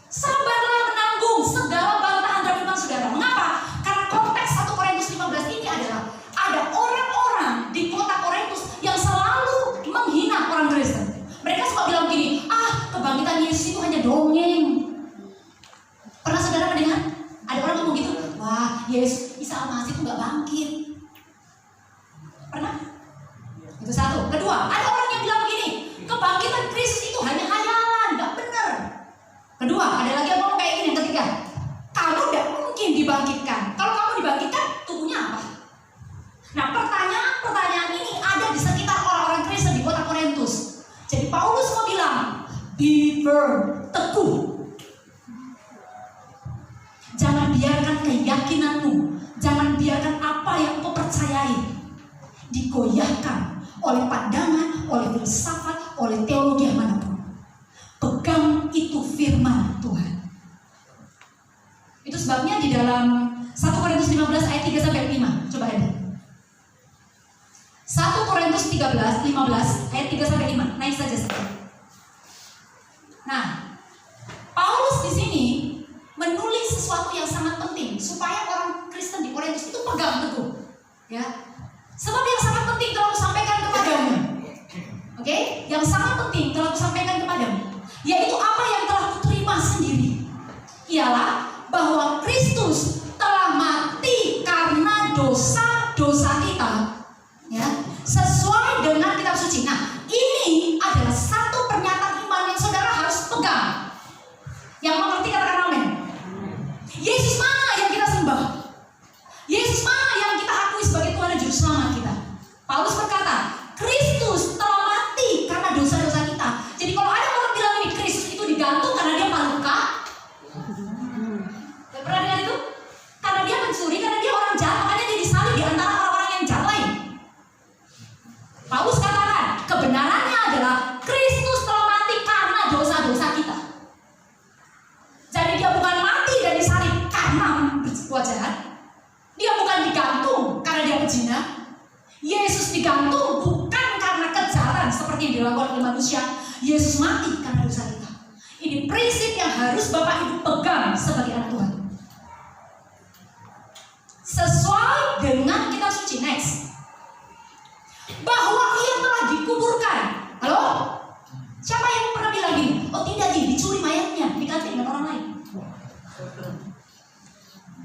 Sabarlah menanggung segala bantahan dan firman saudara. Mengapa? Karena konteks 1 Korintus 15 ini adalah ada orang-orang di kota Korintus yang selalu menghina orang Kristen. Mereka suka bilang gini, kebangkitan Yesus itu hanya dongeng. Pernah saudara mendengar? Ada orang ngomong gitu, wah Yesus, Isa Al-Masih itu gak bangkit. Pernah? Itu satu. Kedua, ada orang yang bilang begini, kebangkitan Kristus itu hanya hayalan, gak benar. Kedua, ada lagi yang ngomong kayak gini. Yang ketiga, kamu gak mungkin dibangkitkan. Kalau kamu dibangkitkan digoyahkan oleh pandangan, oleh filsafat, oleh teologi yang manapun. Pegang itu firman Tuhan. Itu sebabnya di dalam 1 Korintus 15 ayat 3-5. Coba lihat. 1 Korintus 15 ayat 3-5. Naik saja sedikit. Nah, Paulus di sini menulis sesuatu yang sangat penting supaya orang Kristen di Korintus itu pegang teguh, ya. Sebab yang sangat penting telah aku sampaikan kepadamu, oke? Yang sangat penting telah aku sampaikan kepadamu, yaitu apa yang telah aku terima sendiri, ialah bahwa Kristus telah mati karena dosa-dosa kita, ya, sesuai dengan kitab suci. Nah, ini adalah satu pernyataan iman yang saudara harus pegang. Yang mengerti katakan amin. Yesus mana yang kita sembah? Yesus mana yang kita akui sebagai Tuhan dan Juru Selamat kita? Paulus berkata, Kristus telah mati karena dosa-dosa kita. Jadi kalau ada orang bilang ini Kristus itu digantung karena dia maluka, pernah dengar itu? Karena dia mencuri, karena dia orang jahat, makanya dia disalib di antara orang-orang yang jahat lain. Paulus katakan, kebenarannya adalah Kristus telah mati karena dosa-dosa kita. Jadi dia bukan mati dan disalib karena berbuat jahat. Dia bukan digantung karena dia pezina. Yesus digantung bukan karena kejahatan seperti yang dilakukan oleh manusia. Yesus mati karena dosa kita. Ini prinsip yang harus Bapak Ibu pegang sebagai anak Tuhan. Sesuai dengan kitab suci. Next. Bahwa ia telah dikuburkan. Halo? Siapa yang pernah bilang gini? Oh tidak, dicuri mayatnya, diganti dengan orang lain.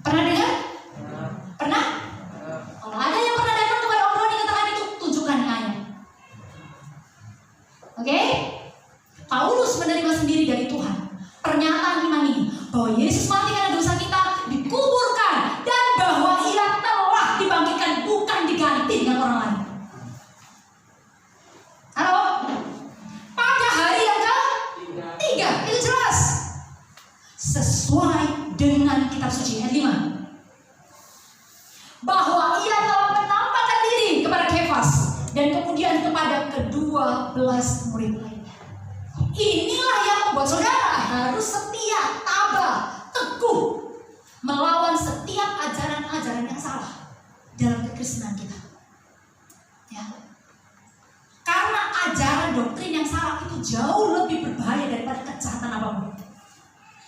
Pernah dengar? Pernah? Kalau ada yang pernah datang kepada Om Roni katakan itu, tunjukkan ayat. Oke? Paulus menerima sendiri dari Tuhan pernyataan iman ini, bahwa Yesus mati karena dosa kita, dikuburkan, dan bahwa ia telah dibangkitkan, bukan diganti dengan orang lain. Halo? Pada hari yang ketiga, itu jelas sesuai dengan kitab suci. Ayat 5, bahwa ia telah menampakkan diri kepada Kefas dan kemudian kepada ke-12 murid lainnya. Inilah yang membuat saudara harus setia, tabah, teguh melawan setiap ajaran-ajaran yang salah dalam kekristenan kita, ya. Karena ajaran doktrin yang salah itu jauh lebih berbahaya daripada kejahatan apapun.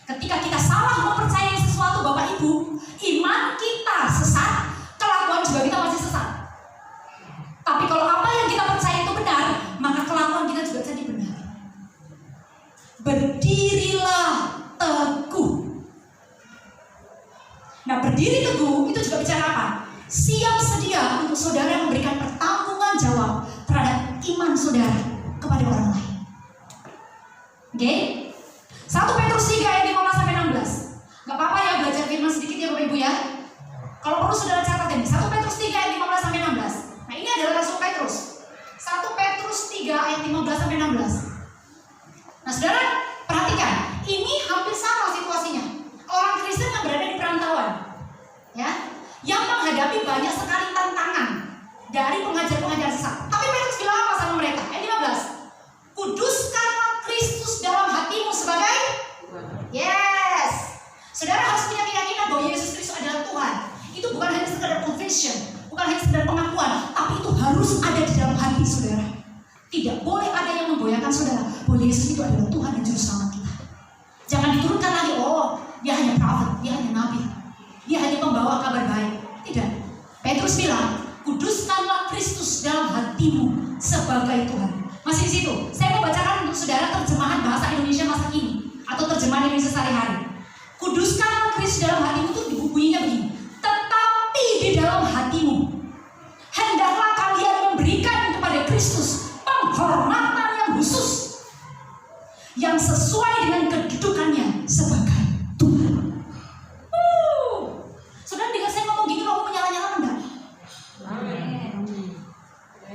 Ketika kita salah mempercayai sesuatu, Bapak Ibu, iman kita sesat, kelakuan juga kita masih sesat. Tapi kalau apa yang kita percaya itu benar, maka kelakuan kita juga jadi benar. Berdirilah teguh. Nah, berdiri teguh itu juga bicara apa? Siap sedia untuk saudara memberikan pertanggungan jawab terhadap iman saudara kepada orang lain. Oke? 1 Petrus 3 ayat 15-16. Gak apa-apa ya belajar firman sedikit ya Bapak Ibu ya. Kalau perlu saudara catat ini 1 Petrus 3 ayat 15-16. Nah, ini adalah Rasul Petrus. 1 Petrus 3 ayat 15-16. Nah, saudara perhatikan, ini hampir sama situasinya. Orang Kristen yang berada di perantauan, ya, yang menghadapi banyak sekali tantangan dari pengajar-pengajar sesat. Tapi Petrus bilang apa sama mereka? Ayat 15. Kuduskanlah Kristus dalam hatimu sebagai yes. Saudara harus punya keyakinan bahwa Yesus Kristus adalah Tuhan. Itu bukan hanya sekedar confession, bukan hanya sekedar pengakuan, tapi itu harus ada di dalam hati saudara. Tidak boleh ada yang memboyangkan saudara bahwa Yesus itu adalah Tuhan dan Juru Selamat kita. Jangan diturunkan lagi, oh dia hanya prophet, dia hanya nabi, dia hanya pembawa kabar baik. Tidak. Petrus bilang, kuduskanlah Kristus dalam hatimu sebagai Tuhan. Masih di situ. Saya mau bacakan untuk saudara terjemahan bahasa Indonesia masa kini atau terjemahan Indonesia sehari-hari. Kuduskanlah Kristus dalam hatimu itu bunyinya begini. Tetapi di dalam hatimu hendaklah kalian memberikan kepada Kristus penghormatan yang khusus yang sesuai dengan kedudukannya sebagai Tuhan. Saudara dengar saya ngomong gini, kamu menyala-nyala enggak?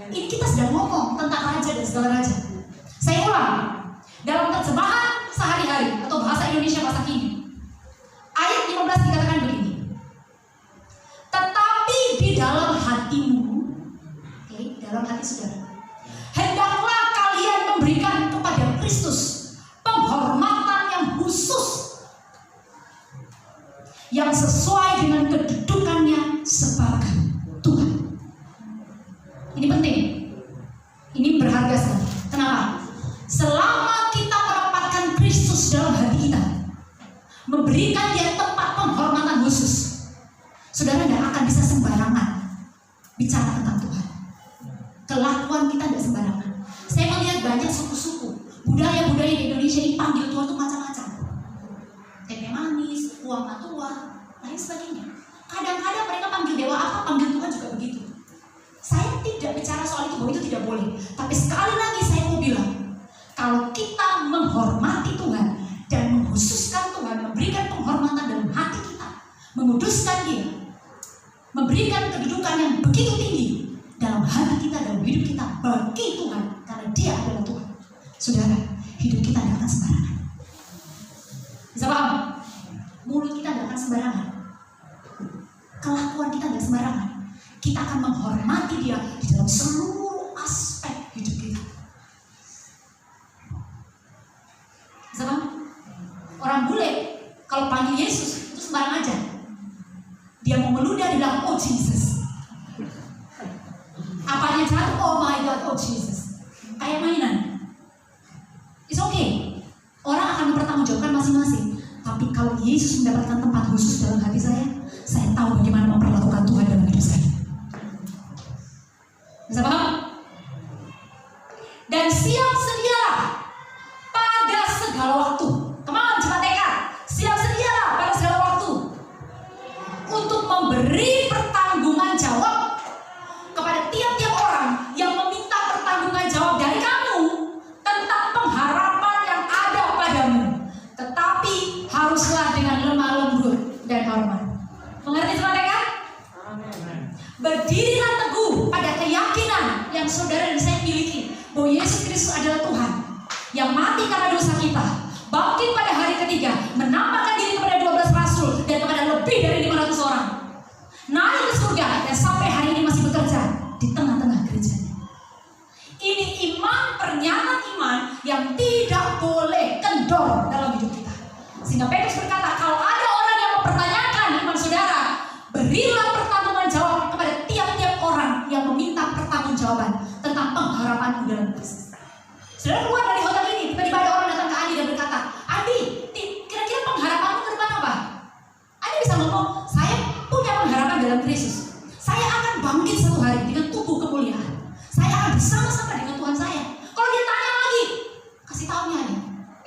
Ini kita sedang ngomong tentang raja dan segala raja. Saya ulang, dalam terjemahan sehari-hari atau bahasa Indonesia masa kini, ayat 15 dikatakan begini. Tetapi di dalam hatimu, hati saudara. Hendaklah kalian memberikan kepada Kristus penghormatan yang khusus, yang sesuai dengan kedudukannya sebagai Tuhan. Ini penting, ini berharga sekali. Kenapa? Selama kita menempatkan Kristus dalam hati kita, memberikan dia tempat penghormatan khusus, saudara tidak akan bisa sembarangan bicara tentang Tuhan. Kelakuan kita tidak sembarangan. Saya melihat banyak suku-suku, budaya-budaya di Indonesia ini panggil Tuhan itu macam-macam. Tempe manis, uang matua, lain sebagainya. Kadang-kadang mereka panggil dewa apa, panggil Tuhan juga begitu. Saya tidak bicara soal itu, bahwa itu tidak boleh. Tapi sekali lagi saya mau bilang, kalau kita menghormati Tuhan dan mengkhususkan Tuhan, memberikan penghormatan dalam hati kita, menguduskan dia, memberikan kedudukan yang begitu tinggi dalam hati kita, dalam hidup kita bagi Tuhan, karena dia adalah Tuhan. Saudara, hidup kita tidak akan sembarangan. Bisa paham? Mulut kita tidak akan sembarangan, kelakuan kita tidak sembarangan. Kita akan menghormati dia di dalam seluruh aspek hidup kita. Bisa paham? Orang bule kalau panggil Yesus itu sembarang aja. Dia mau meludah di dalam, oh Jesus. Apanya jatuh, oh my God, oh Jesus. Kayak mainan. It's okay. Orang akan mempertanggungjawabkan masing-masing. Tapi kalau Yesus mendapatkan tempat khusus dalam hati saya tahu bagaimana memperlakukan Tuhan dalam hidup saya. Bisa paham? Dan siap sedialah pada segala waktu. Kemana cepat tekad? Siap sedialah pada segala waktu untuk memberi pertanggungan jawab kepada tiap-tiap orang yang meminta pertanggungan jawab dari kamu tentang pengharapan yang ada padamu. Tetapi haruslah dengan lemah lembut dan hormat. Mengerti cepat tekad? Berdirilah teguh pada keyakinan yang saudara dan saya miliki, bahwa Yesus Kristus adalah Tuhan yang mati karena dosa kita, bangkit pada hari ketiga, menampakkan diri kepada 12 rasul dan kepada lebih dari 500 orang, naik ke surga dan sampai hari ini masih bekerja di tengah-tengah gerejanya. Ini iman, pernyataan iman yang tidak boleh kendor dalam hidup kita. Sehingga Petrus berkata, kalau ada orang yang mempertanyakan iman saudara, berilah pertanggungan jawab kepada tiap-tiap orang yang meminta pertanggungjawaban tentang pengharapan dalam Kristus. Saudara keluar dari hotel ini, tiba-tiba ada orang datang ke Andi dan berkata, Andi, kira-kira pengharapanmu ke depan apa? Andi bisa ngomong, saya punya pengharapan dalam Kristus. Saya akan bangkit satu hari dengan tubuh kemuliaan. Saya akan bersama-sama dengan Tuhan saya. Kalau dia tanya lagi, kasih tahunya Andi.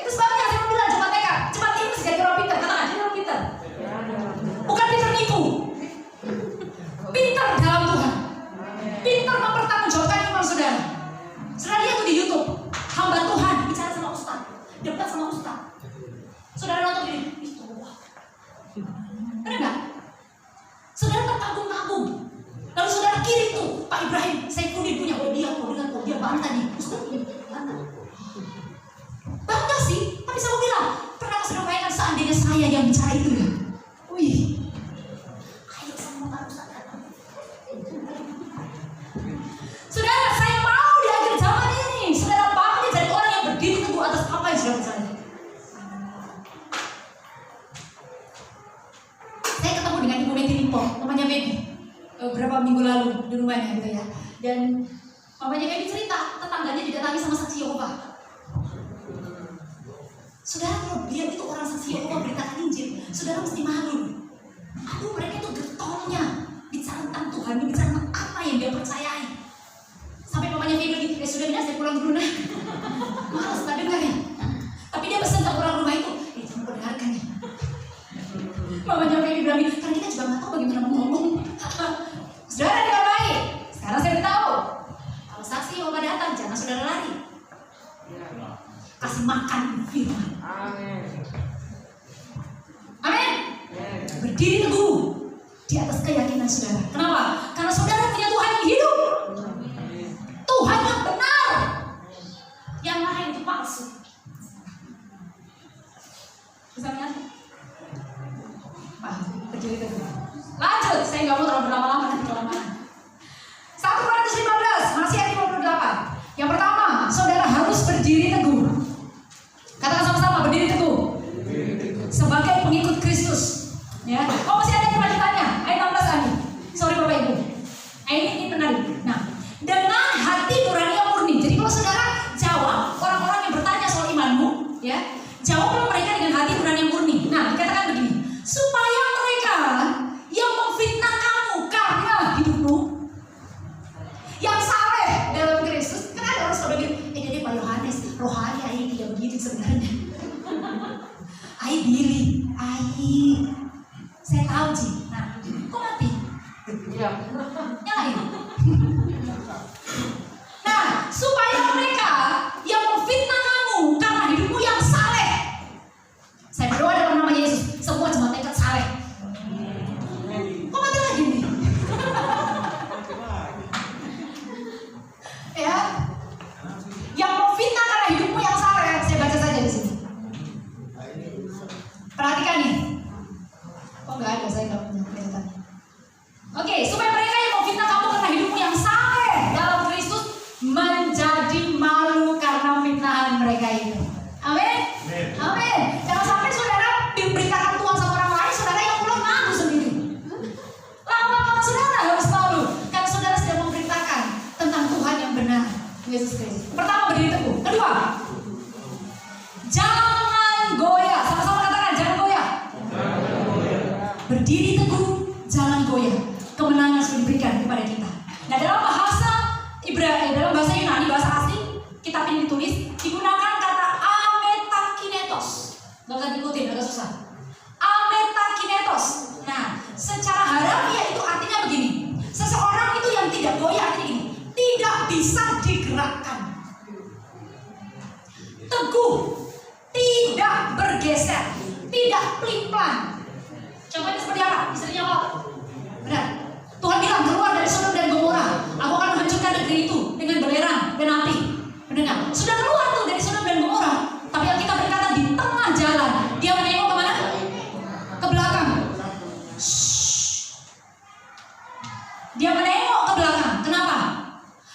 Itu sebabnya saya bilang, coba tekad, cepat ini mesti jadi orang pintar. Katakan, jadi orang pintar. Bukan pintar nipu. Pintar dalam Tuhan. Pintar mempertanggungjawabkan iman saudara. Saudara lihat tuh di YouTube, hamba Tuhan bicara sama ustaz, debat sama ustaz. Saudara nonton ini, itu wah. Benar nggak? Saudara terkagum-kagum. Lalu saudara kirim tuh, Pak Ibrahim, saya punya dia bantah nih, ustaz ini bantah. Bangga sih, tapi saya mau bilang, pernah saudara bayangkan seandainya saya yang bicara itu ya? Wih, ayo semua ustaz datang. Saudara, saya mau di akhir zaman ini saudara bangkit jadi orang yang berdiri teguh atas apa yang sudah bicara. Saya ketemu dengan Ibu Meti Limpo, namanya Baby, beberapa minggu lalu di rumahnya gitu ya. Dan mamanya Baby cerita, tetangganya didatangi sama saksi Yehova. Saudara, kalau dia itu orang saksi Yehova beritakan Injil, saudara mesti malu. Aduh, mereka itu getolnya bicara tentang Tuhan, bicara tentang apa yang dia percayai. Sampai mamanya Baby bilang, ya sudah Bina, saya pulang dulu nah. Malas tak dengar ya. Tapi dia pesan ke orang rumah itu, jangan kau dengarkan ya. Mamanya Baby bilang, karena kita juga nggak tahu bagaimana ngomong. Saudara dengan baik, sekarang saya beritahu, kalau saksi Yehova datang, jangan saudara lari. Kasih makan firman. Amin. Berdiri teguh di atas keyakinan saudara. Kenapa? Karena saudara punya Tuhan yang hidup, Tuhan yang benar. Yang lain itu palsu. Bisa lihat? Berdiri teguh. Lanjut, saya nggak mau terlalu berlama-lama nanti kelamaan. 1 Korintus 15, masih ayat 15. Nyalain. Nah, supaya mereka yang memfitnah kamu karena hidupmu yang saleh. Saya berdoa dalam nama Yesus, semua jemaat ikat saleh. Kok mati lagi nih? Ya, yang memfitnah karena hidupmu yang saleh, saya baca saja di sini. Perhatikan nih. Oh nggak ada, saya nggak punya kelihatannya. Oke, supaya mereka yang memfitnah kamu karena hidupmu yang saleh dalam Kristus menjadi malu karena fitnahan mereka itu. Amin. Amin. Jangan sampai saudara diberitakan Tuhan sama orang lain, saudara yang pulang malu sendiri. Lama-lama saudara harus malu karena saudara sedang memberitakan tentang Tuhan yang benar, Yesus Kristus. Pertama, berdiri teguh. Kedua, jangan goyah. Sama-sama katakan, jangan goyah. Berdiri teguh, jangan goyah. Kemenangan sudah diberikan kepada kita. Nah, dalam bahasa dalam bahasa Yunani, bahasa asing, kitab ini ditulis digunakan kata ametakinetos. Gak usah diikutin, agak susah. Ametakinetos. Nah, secara harafiah itu artinya begini. Seseorang itu yang tidak goyah artinya gini, tidak bisa digerakkan. Teguh, tidak bergeser, tidak pelin-pelan. Contohnya seperti apa? Istrinya Lot. Benar. Tuhan bilang keluar dari Sodom dan Gomora, aku akan menghancurkan negeri itu dengan belerang dan api. Mendengar? Sudah keluar tuh dari Sodom dan Gomora, tapi Alkitab berkata di tengah jalan dia menengok kemana? Ke belakang. Dia menengok ke belakang. Kenapa?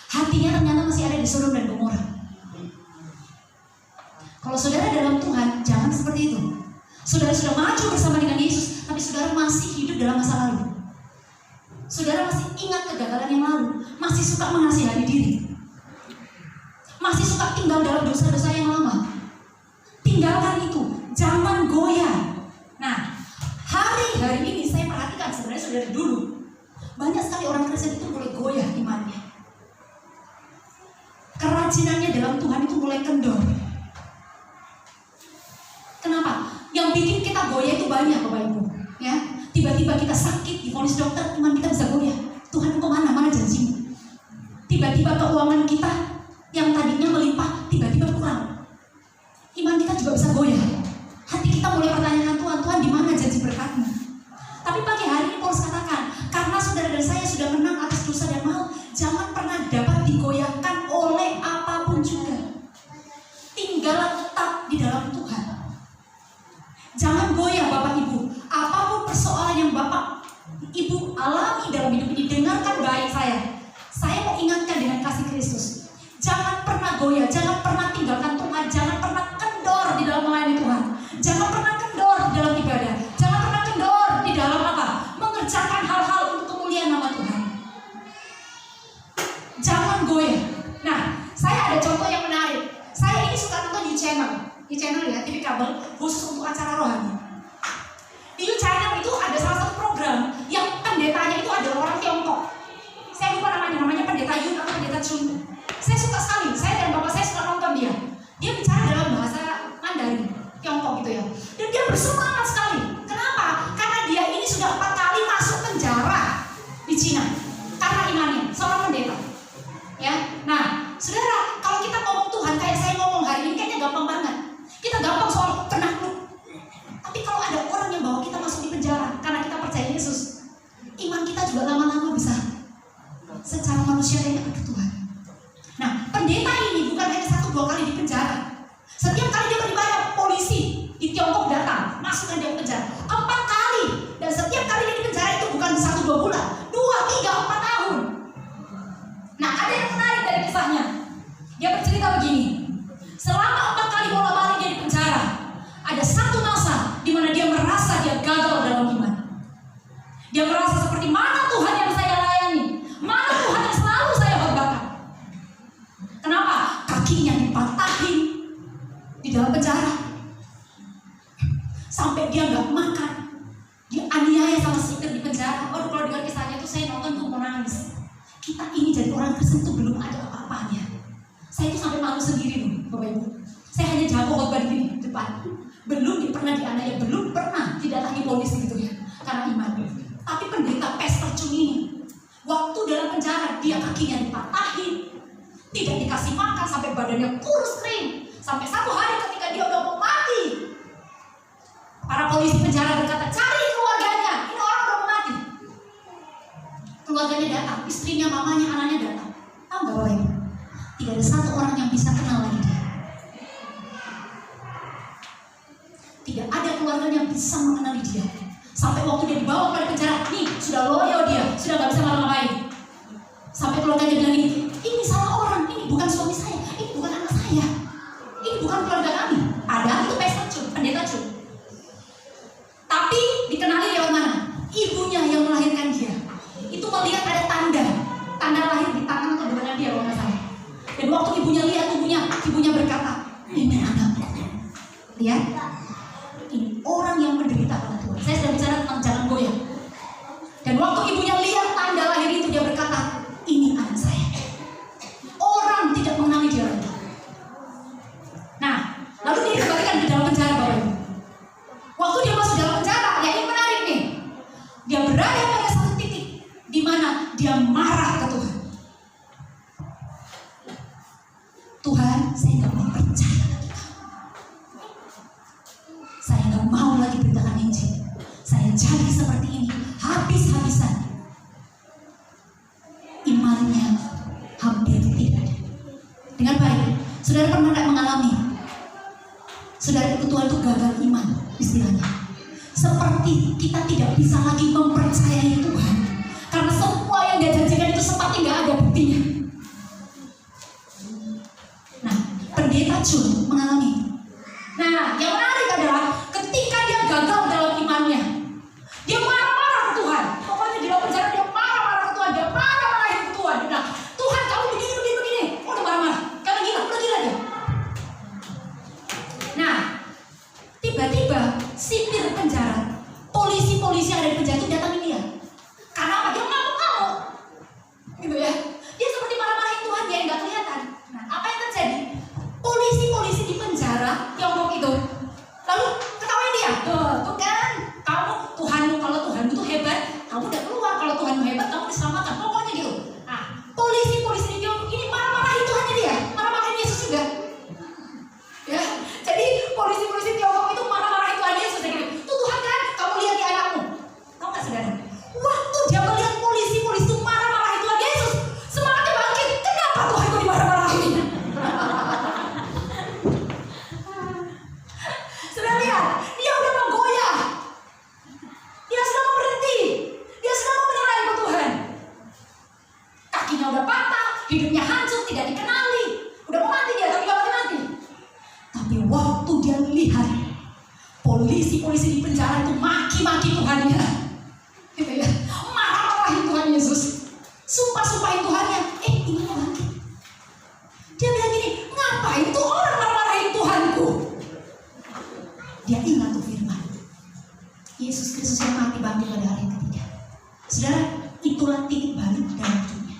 Hatinya ternyata masih ada di Sodom dan Gomora. Kalau saudara dalam Tuhan, jangan seperti itu. Saudara sudah maju bersama dengan Yesus, tapi saudara masih hidup dalam masa lalu. Saudara masih ingat kegagalan yang lalu, masih suka mengasihani diri, masih suka tinggal dalam dosa-dosa yang lama. Tinggalkan itu, jangan goyah. Nah, hari ini saya perhatikan sebenarnya saudara dulu, banyak sekali orang Kristen itu mulai goyah imannya. Kerajinannya dalam Tuhan itu mulai kendor. Kenapa? Yang bikin kita goyah itu banyak, Bapak Ibu. Ya, tiba-tiba kita sakit, divonis dokter, iman kita bisa goyah. Tuhan engkau mana janjimu? Tiba-tiba keuangan kita yang tadinya melimpah, tiba-tiba kurang. Iman kita juga bisa goyah. Hati kita mulai pertanyakan Tuhan di mana janji berkat-Mu? Tapi pagi hari ini Paulus katakan, karena saudara dan saya sudah menang atas dosa dan maut, jangan pernah dapat digoyahkan oleh apapun juga. Tinggallah tetap di dalam Tuhan. Jangan goyah Bapak Ibu. Apapun persoalan yang Bapak Ibu alami dalam hidup ini, dengarkan baik saya. Saya mau ingatkan dengan kasih Kristus. Jangan pernah goyah, jangan pernah tinggalkan Tuhan, jangan pernah kendor di dalam melayani Tuhan. Jangan pernah kendor di dalam ibadah. Jangan pernah kendor di dalam apa? Mengerjakan hal-hal untuk kemuliaan nama Tuhan. Jangan goyah. Nah, saya ada contoh yang menarik. Saya ini suka nonton U-Channel ya, TV kabel khusus untuk acara rohani. Di U-Channel itu ada salah satu program yang pendetanya itu adalah orang Tiongkok. Saya lupa namanya pendeta Yun atau pendeta Chun. Saya suka sekali, saya dan bapak saya suka nonton dia. Dia bicara dalam bahasa Mandarin, Tiongkok gitu ya. Dan dia bersemangat sekali. Kenapa? Karena dia ini sudah 4 kali masuk penjara di Cina karena imannya, seorang pendeta. Ya, nah, saudara, kalau kita ngomong Tuhan kayak saya ngomong hari ini kayaknya gampang banget. Kita gampang soal penakluk. Tapi kalau ada orang yang bawa kita masuk di penjara karena kita percaya Yesus, iman kita juga lama-lama bisa secara manusia yang ke Tuhan. Nah, pendeta ini bukan hanya 1-2 kali di penjara. Setiap kali dia beribadah, polisi di Tiongkok datang, masukkan dia ke penjara 4 kali. Dan setiap kali dia di penjara itu bukan 1-2 bulan, 2, 3, 4 tahun. Nah, ada yang menarik dari kisahnya. Dia bercerita begini. Selama 4 kali bola-balik dia di penjara, ada satu masa di mana dia merasa dia gagal dalam iman. Dia merasa seperti mana Tuhan yang saya layani, mana Tuhan yang selalu saya khotbahkan. Kenapa? Kakinya dipatahin di dalam penjara, sampai dia nggak makan, dia aniaya sama sikir di penjara. Waduh, kalau dengar kisahnya tuh saya nonton tuh mau nangis. Kita ini jadi orang Kristen tuh belum ada apa-apanya. Saya itu sampai malu sendiri loh, Bapak Ibu. Saya hanya jago khotbah di depan, belum pernah dianiaya, belum pernah didatangi polisi gitu ya, karena iman. Tapi pendeta Pastor Chung ini dia kakinya dipatahin, tidak dikasih makan sampai badannya kurus kering, sampai satu hari ketika dia udah mau mati, para polisi penjara berkata, cari keluarganya, ini orang udah mau mati. Keluarganya datang, istrinya, mamanya, anaknya datang. Tahu nggak Bapak Ibu? Tidak ada satu orang yang bisa kenal lagi dia. Tidak ada keluarga yang bisa mengenali dia. Sampai waktu dia dibawa ke penjara, nih sudah loyo dia, sudah nggak bisa ngapa-ngapain. Sampai keluarganya bilang ini salah orang, ini bukan suami saya, ini bukan anak saya, ini bukan keluarga kami. Ada itu pesta Cun, pendeta Cun. Tapi dikenali lewat mana? Ibunya yang melahirkan dia. Itu melihat ada tanda lahir di tangan atau di badan dia kalau nggak salah. Dan waktu ibunya lihat ibunya berkata, ini anakku. Lihat. Ini orang yang menderita pada Tuhan. Saya sudah bicara tentang jangan goyah. Dan waktu ibunya lihat tanda lahir itu, dia berkata, ini anak saya. Orang tidak mengenali dia lagi. Nah, lalu dia dikembalikan ke dalam penjara, Bapak Ibu. Waktu dia masuk dalam penjara, ya ini menarik nih. Dia berada pada satu titik di mana dia marah ke Tuhan. Tuhan, saya nggak mau percaya. Saya nggak mau lagi beritakan Injil. Saya jadi seperti ini habis-habisan. Imannya hampir tidak ada. Dengan baik, saudara pernah nggak mengalami? Saudara ikut Tuhan itu gagal iman, istilahnya. Seperti kita tidak bisa lagi mempercayai Tuhan, karena semua yang dia janjikan itu seperti nggak ada buktinya. Nah, pendeta Jun mengalami. Nah, yang menarik adalah ketika dia gagal dalam imannya, dia marah-marah ke Tuhan. Pokoknya di dalam penjara dia marah-marah ke Tuhan, dia marah-marahin ke Tuhan. Dia bilang, Tuhan kamu begini. Udah marah-marah, karena udah gila dia. Nah, tiba-tiba sipir penjara, polisi-polisi yang ada di penjara itu datangin dia. Karena apa? Dia ngamuk-ngamuk, gitu ya. Dia seperti marah-marahin Tuhan, dia nggak kelihatan. Nah, apa yang terjadi? Polisi-polisi di penjara Tiongkok itu lalu ketawain dia, tuh kan, kamu Tuhanmu, kalau Tuhanmu itu hebat, kamu udah keluar, kalau Tuhanmu hebat, kamu diselamatkan, pokoknya gitu. Nah, polisi-polisi di Tiongkok ini marah-marahin Tuhannya dia, marah-marahin Yesus juga. Ya, jadi polisi-polisi Tiongkok itu marah-marahin Tuhan Yesus gitu. Tuh Tuhan kan, kamu lihat di anakmu. Tahu nggak saudara? Waktu dia melihat polisi-polisi itu marah-marahin Tuhan Yesus, semangatnya bangkit. Kenapa Tuhan itu dimarah-marahin? Sudah lihat, dia udah mau goyah. Dia sudah mau berhenti. Dia sudah mau menyerah ke Tuhan. Kakinya udah patah, hidupnya hancur, tidak dikenali. Udah mau mati dia, tapi gak mati-mati. Tapi waktu dia lihat polisi-polisi di penjara itu maki-maki Tuhannya, gitu ya, marah-marahin Tuhan Yesus, sumpah-sumpahin Tuhannya, ini mau bangkit. Dia bilang gini, ngapain tuh orang marah-marahin Tuhanku? Dia ingat tuh firman Yesus Kristus yang mati bangkit pada hari ketiga. Saudara, itulah titik balik dalam hidupnya.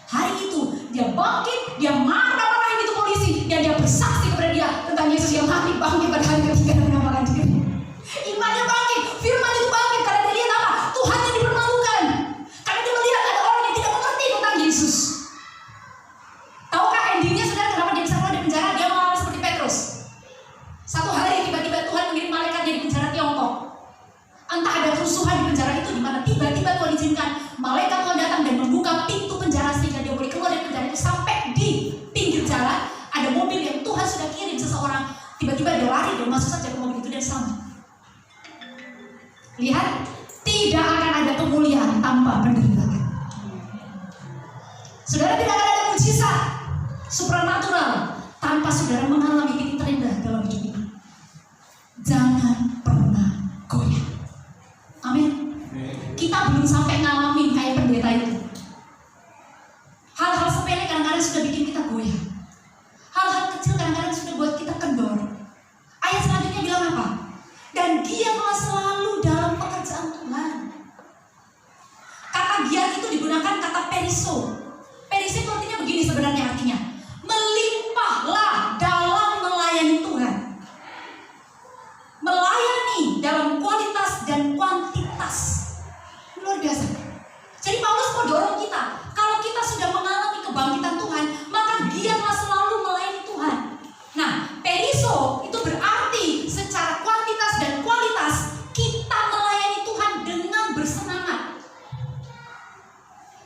Hari itu dia bangkit, dia marah-marahin itu polisi, dan dia bersaksi kepada dia tentang Yesus yang mati bangkit pada hari ketiga dan menamakan diri. Imannya bangkit, firman itu bangkit karena dia lihat apa? Tuhan yang dipermalukan. Karena dia melihat ada orang yang tidak mengerti tentang Yesus. Tahukah endingnya saudara kenapa dia bisa keluar dari penjara? Dia mengalami seperti Petrus. Satu hari tiba-tiba Tuhan mengirim malaikatnya di penjara Tiongkok. Entah ada kerusuhan di penjara itu, di mana tiba-tiba Tuhan izinkan malaikat Tuhan datang dan membuka pintu penjara sehingga dia boleh keluar dari penjara itu. Sampai di pinggir jalan ada mobil yang Tuhan sudah kirim seseorang. Tiba-tiba dia lari dan masuk saja ke mobil itu dan selamat. Lihat, tidak akan ada kemuliaan tanpa penderitaan. Saudara, tidak akan ada mujizat supranatural tanpa saudara mengalami titik terendah dalam hidup ini. Jangan pernah goyah. Amin. Kita belum sampai ngalamin kayak pendeta itu. Hal-hal sepele kadang-kadang sudah bikin kita goyah. Hal-hal kecil kadang-kadang sudah buat kita kendor. Ayat selanjutnya bilang apa? Dan giatlah selalu dalam pekerjaan Tuhan. Kata giat itu digunakan kata periso. Periso itu artinya begini sebenarnya artinya. Melimpahlah dalam melayani Tuhan. Melayani dalam kualitas dan kuantitas. Luar biasa. Jadi Paulus mau dorong kita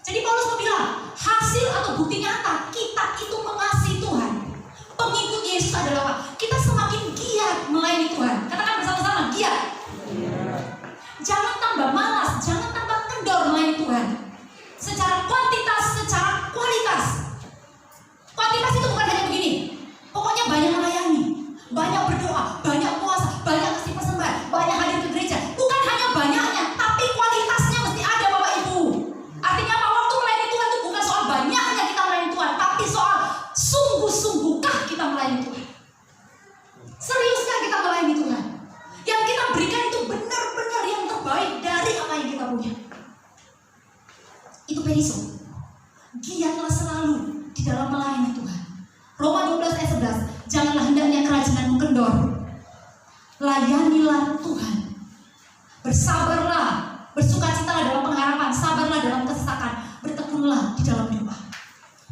Jadi Paulus mau bilang, hasil atau bukti nyata kita itu mengasihi Tuhan. Pengikut Yesus adalah apa? Kita semakin giat melayani Tuhan. Katakan bersama-sama, giat. Jangan tambah malas, jangan tambah kendor melayani Tuhan. Secara kuantitas, secara kualitas. Kuantitas itu bukan hanya begini. Pokoknya banyak melayani, banyak berdoa, banyak puasa, banyak kasih persembahan, banyak hadir ke gereja. Bukan hanya banyaknya, tapi kualitasnya mesti ada, Bapak Ibu. Artinya apa? Waktu melayani Tuhan itu bukan soal banyaknya kita melayani Tuhan, tapi soal sungguh-sungguhkah kita melayani Tuhan. Seriuskah kita melayani Tuhan? Yang kita berikan itu benar-benar yang terbaik dari apa yang kita punya. Itu periso. Giatlah selalu di dalam melayani Tuhan. Roma 12 ayat 11. Janganlah hendaknya kerajinanmu kendor. Layanilah Tuhan. Bersabarlah, bersukacitalah dalam pengharapan, sabarlah dalam kesesakan, bertekunlah di dalam doa.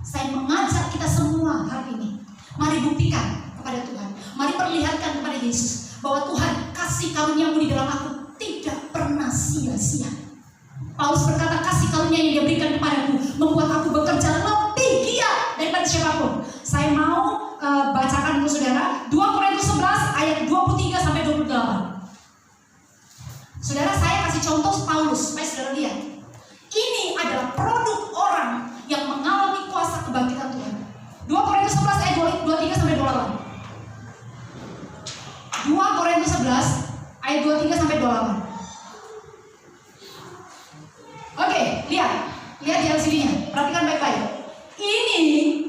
Saya mengajak kita semua hari ini, mari buktikan kepada Tuhan, mari perlihatkan kepada Yesus bahwa Tuhan, kasih karunia-Mu di dalam aku tidak pernah sia-sia. Paulus berkata, kasih karunia yang Dia berikan kepadaku membuat aku bekerja lebih giat daripada siapapun. Saya mau bacakan untuk saudara 2 Korintus 11 ayat 23 sampai 28. Saudara, saya kasih contoh Paulus supaya saudara lihat. Ini adalah produk orang yang mengalami kuasa kebangkitan Tuhan. 2 Korintus 11 ayat 23 sampai 28. 2 Korintus 11 ayat 23 sampai 28. Oke, lihat di sininya. Perhatikan baik-baik. Ini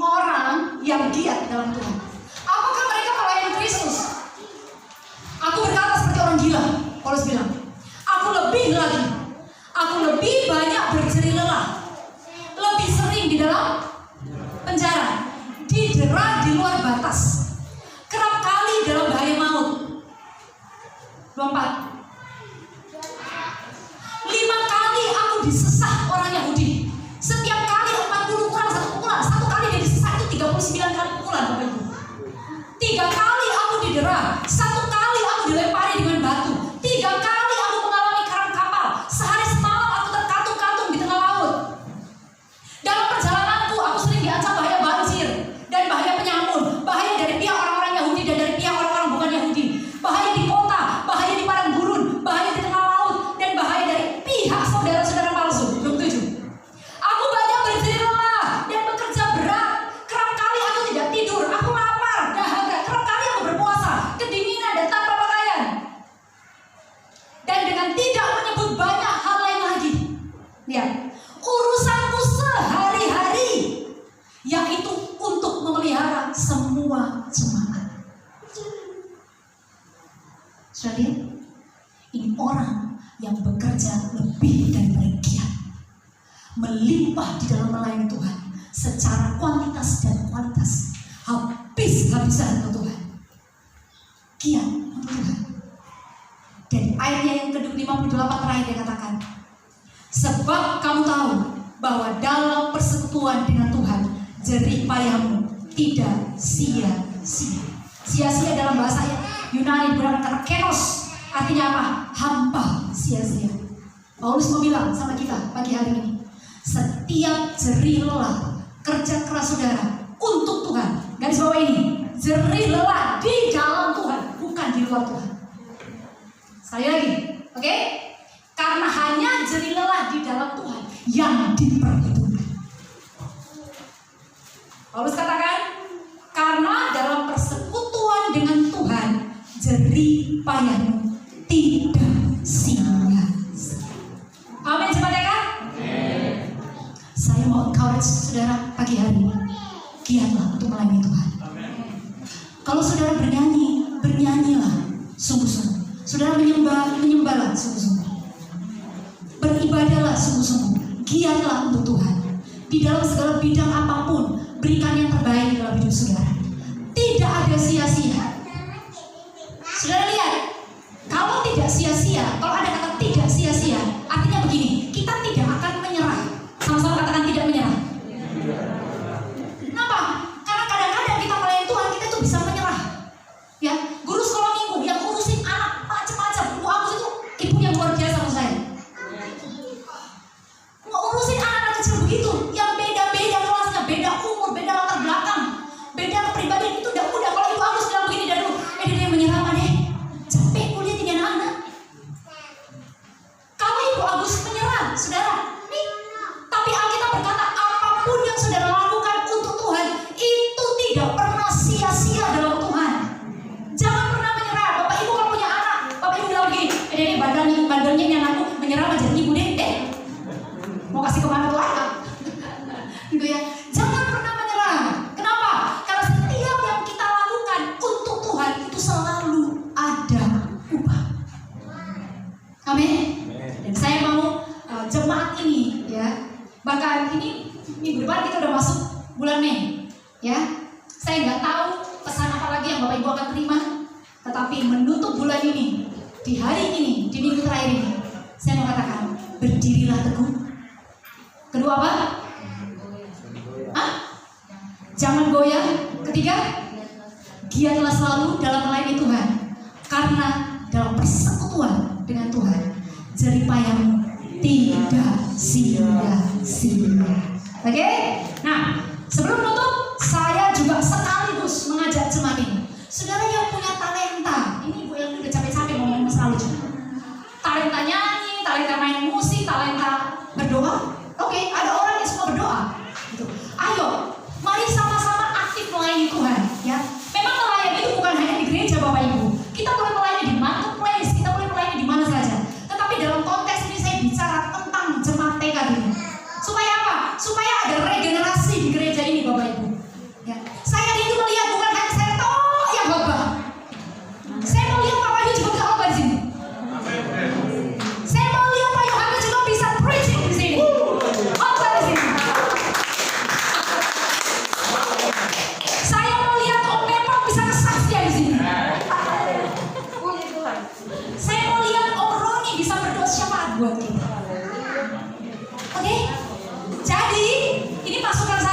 orang yang giat dalam Tuhan. Apakah mereka melayani Kristus? Aku berkata seperti orang gila, Paulus bilang. Aku lebih lagi. Aku lebih banyak berjerih lelah. Lebih sering di dalam penjara, didera di luar batas, kerap kali dalam bahaya maut. 24. 5 kali aku disesat orang Yahudi. Setiap kali 40 kurang 1 pukulan. 1 kali dia disesat itu 39 kali pukulan, Bapak Ibu. 3 kali aku didera. 1 kali aku dilempari dengan batu. 3 kali aku mengalami karam kapal. Sehari semalam aku terkatung-katung di tengah laut. Dalam perjalananku aku sering diancam bahaya banjir dan bahaya penyamun, bahaya dari pihak orang-orang Yahudi dan dari pihak orang-orang bukan Yahudi, bahaya di kota, bahaya di padang gurun, bahaya di tengah laut, dan bahaya dari pihak saudara-saudara palsu. 27. Aku banyak berjerih lelah dan bekerja berat. Kerap kali aku tidak tidur. Aku lapar, dahaga. Kerap kali aku berpuasa, kedinginan dan tanpa pakaian. Dan dengan tidak menyebut banyak hal lain lagi. Lihat, urusanku sehari-hari, yaitu untuk memelihara semua jemaat. Sudah lihat? Ini orang yang bekerja lebih daripada giat, melimpah di dalam melayani Tuhan secara kuantitas dan kualitas, habis-habisan untuk Tuhan, giat untuk Tuhan. Dan ayatnya yang ke-58 terakhir dia katakan, sebab kamu tahu bahwa dalam persekutuan dengan Tuhan jerih payahmu tidak sia-sia. Sia-sia dalam bahasa Yunani berarti kata kenos, artinya apa? Hampa, sia-sia. Paulus mau bilang sama kita pagi hari ini, setiap jerih lelah kerja keras saudara untuk Tuhan. Garis bawah ini, jerih lelah di dalam Tuhan, bukan di luar Tuhan. Sekali lagi, oke? Karena hanya jerih lelah di dalam Tuhan yang diperhitungkan. Paulus katakan, karena dalam persekutuan dengan Tuhan jerih payahmu tidak sia-sia. Amin, jemaat ya. Saya mau encourage saudara pagi hari ini, giatlah untuk melayani Tuhan. Kalau saudara bernyanyi, bernyanyilah sungguh-sungguh. Saudara menyembahlah sungguh-sungguh. Beribadahlah sungguh-sungguh. Giatlah untuk Tuhan. Di dalam segala bidang apapun, berikan yang terbaik dalam hidup saudara. Tidak ada sia-sia. Saudara lihat, kalau tidak sia-sia, kalau ada kata tidak sia-sia, artinya begini, kita tidak akan menyerah. Sama-sama katakan tidak menyerah. Kenapa? Karena kadang-kadang kita melayani Tuhan, kita itu bisa menyerah. Ya, guru sekolah minggu yang ngurusin anak macam-macam. Bu Agus itu ibu yang luar biasa sama saya. Ngurusin anak kecil begitu. Yang beda-beda kelasnya, beda umur, beda latar belakang, beda kepribadian itu udah mudah. Kalau Ibu Agus bilang begini dari dulu, dia menyerah deh, capek kuliah dengan anak. Kalau Ibu Agus menyerah, saudara, nih. Tapi Alkitab berkata apapun yang saudara lakukan untuk Tuhan itu tidak pernah sia-sia dalam Tuhan. Jangan pernah menyerah. Bapak Ibu kalau punya anak, Bapak Ibu bilang begini, ini bandelnya ini anakku menyerah aja Ibu deh, mau kasih kemana tuh anak? Gitu ya. Jangan pernah menyerah. Kenapa? Karena setiap yang kita lakukan untuk Tuhan itu selalu ada upah. Amin. Dan saya mau jemaat ini ya. Bahkan ini minggu depan kita udah masuk bulan Mei, ya. Saya nggak tahu pesan apa lagi yang Bapak Ibu akan terima, tetapi menutup bulan ini, di hari ini, di minggu terakhir ini, saya mau katakan berdirilah teguh. Kedua apa? Jangan goyah. Ketiga, giatlah selalu dalam melayani Tuhan, karena dalam persekutuan dengan Tuhan, jerih payahmu tidak sia-sia. Oke? Nah, sebelum menutup, saya juga sekaligus mengajak jemaat ini. Saudara yang punya talenta, ini Ibu yang udah capek-capek ngomong masalah lucu. Talenta nyanyi, talenta main musik, talenta berdoa. Oke, ada orang yang suka berdoa. Gitu. Ayo, mari sama-sama aktif melayani Tuhan. Ya, memang melayani itu bukan hanya di gereja Bapak Ibu. Kita boleh melayani di marketplace, kita boleh melayani di mana saja. Tetapi dalam konteks ini saya bicara tentang jemaat TK ini. Supaya apa? Supaya ada regenerasi di gereja ini Bapak Ibu. Ya, saya rindu melihat bukan hanya saya toh yang khotbah. Saya mau lihat Pak Wahyu juga bisa khotbah di sini. Saya mau lihat Pak Yohanes juga bisa preaching di sini. Khotbah di sini. Saya mau lihat Om Memang bisa kesaksian di sini. Saya mau lihat Om Roni bisa berdoa syafaat buat kita. Oke? Jadi ini masukan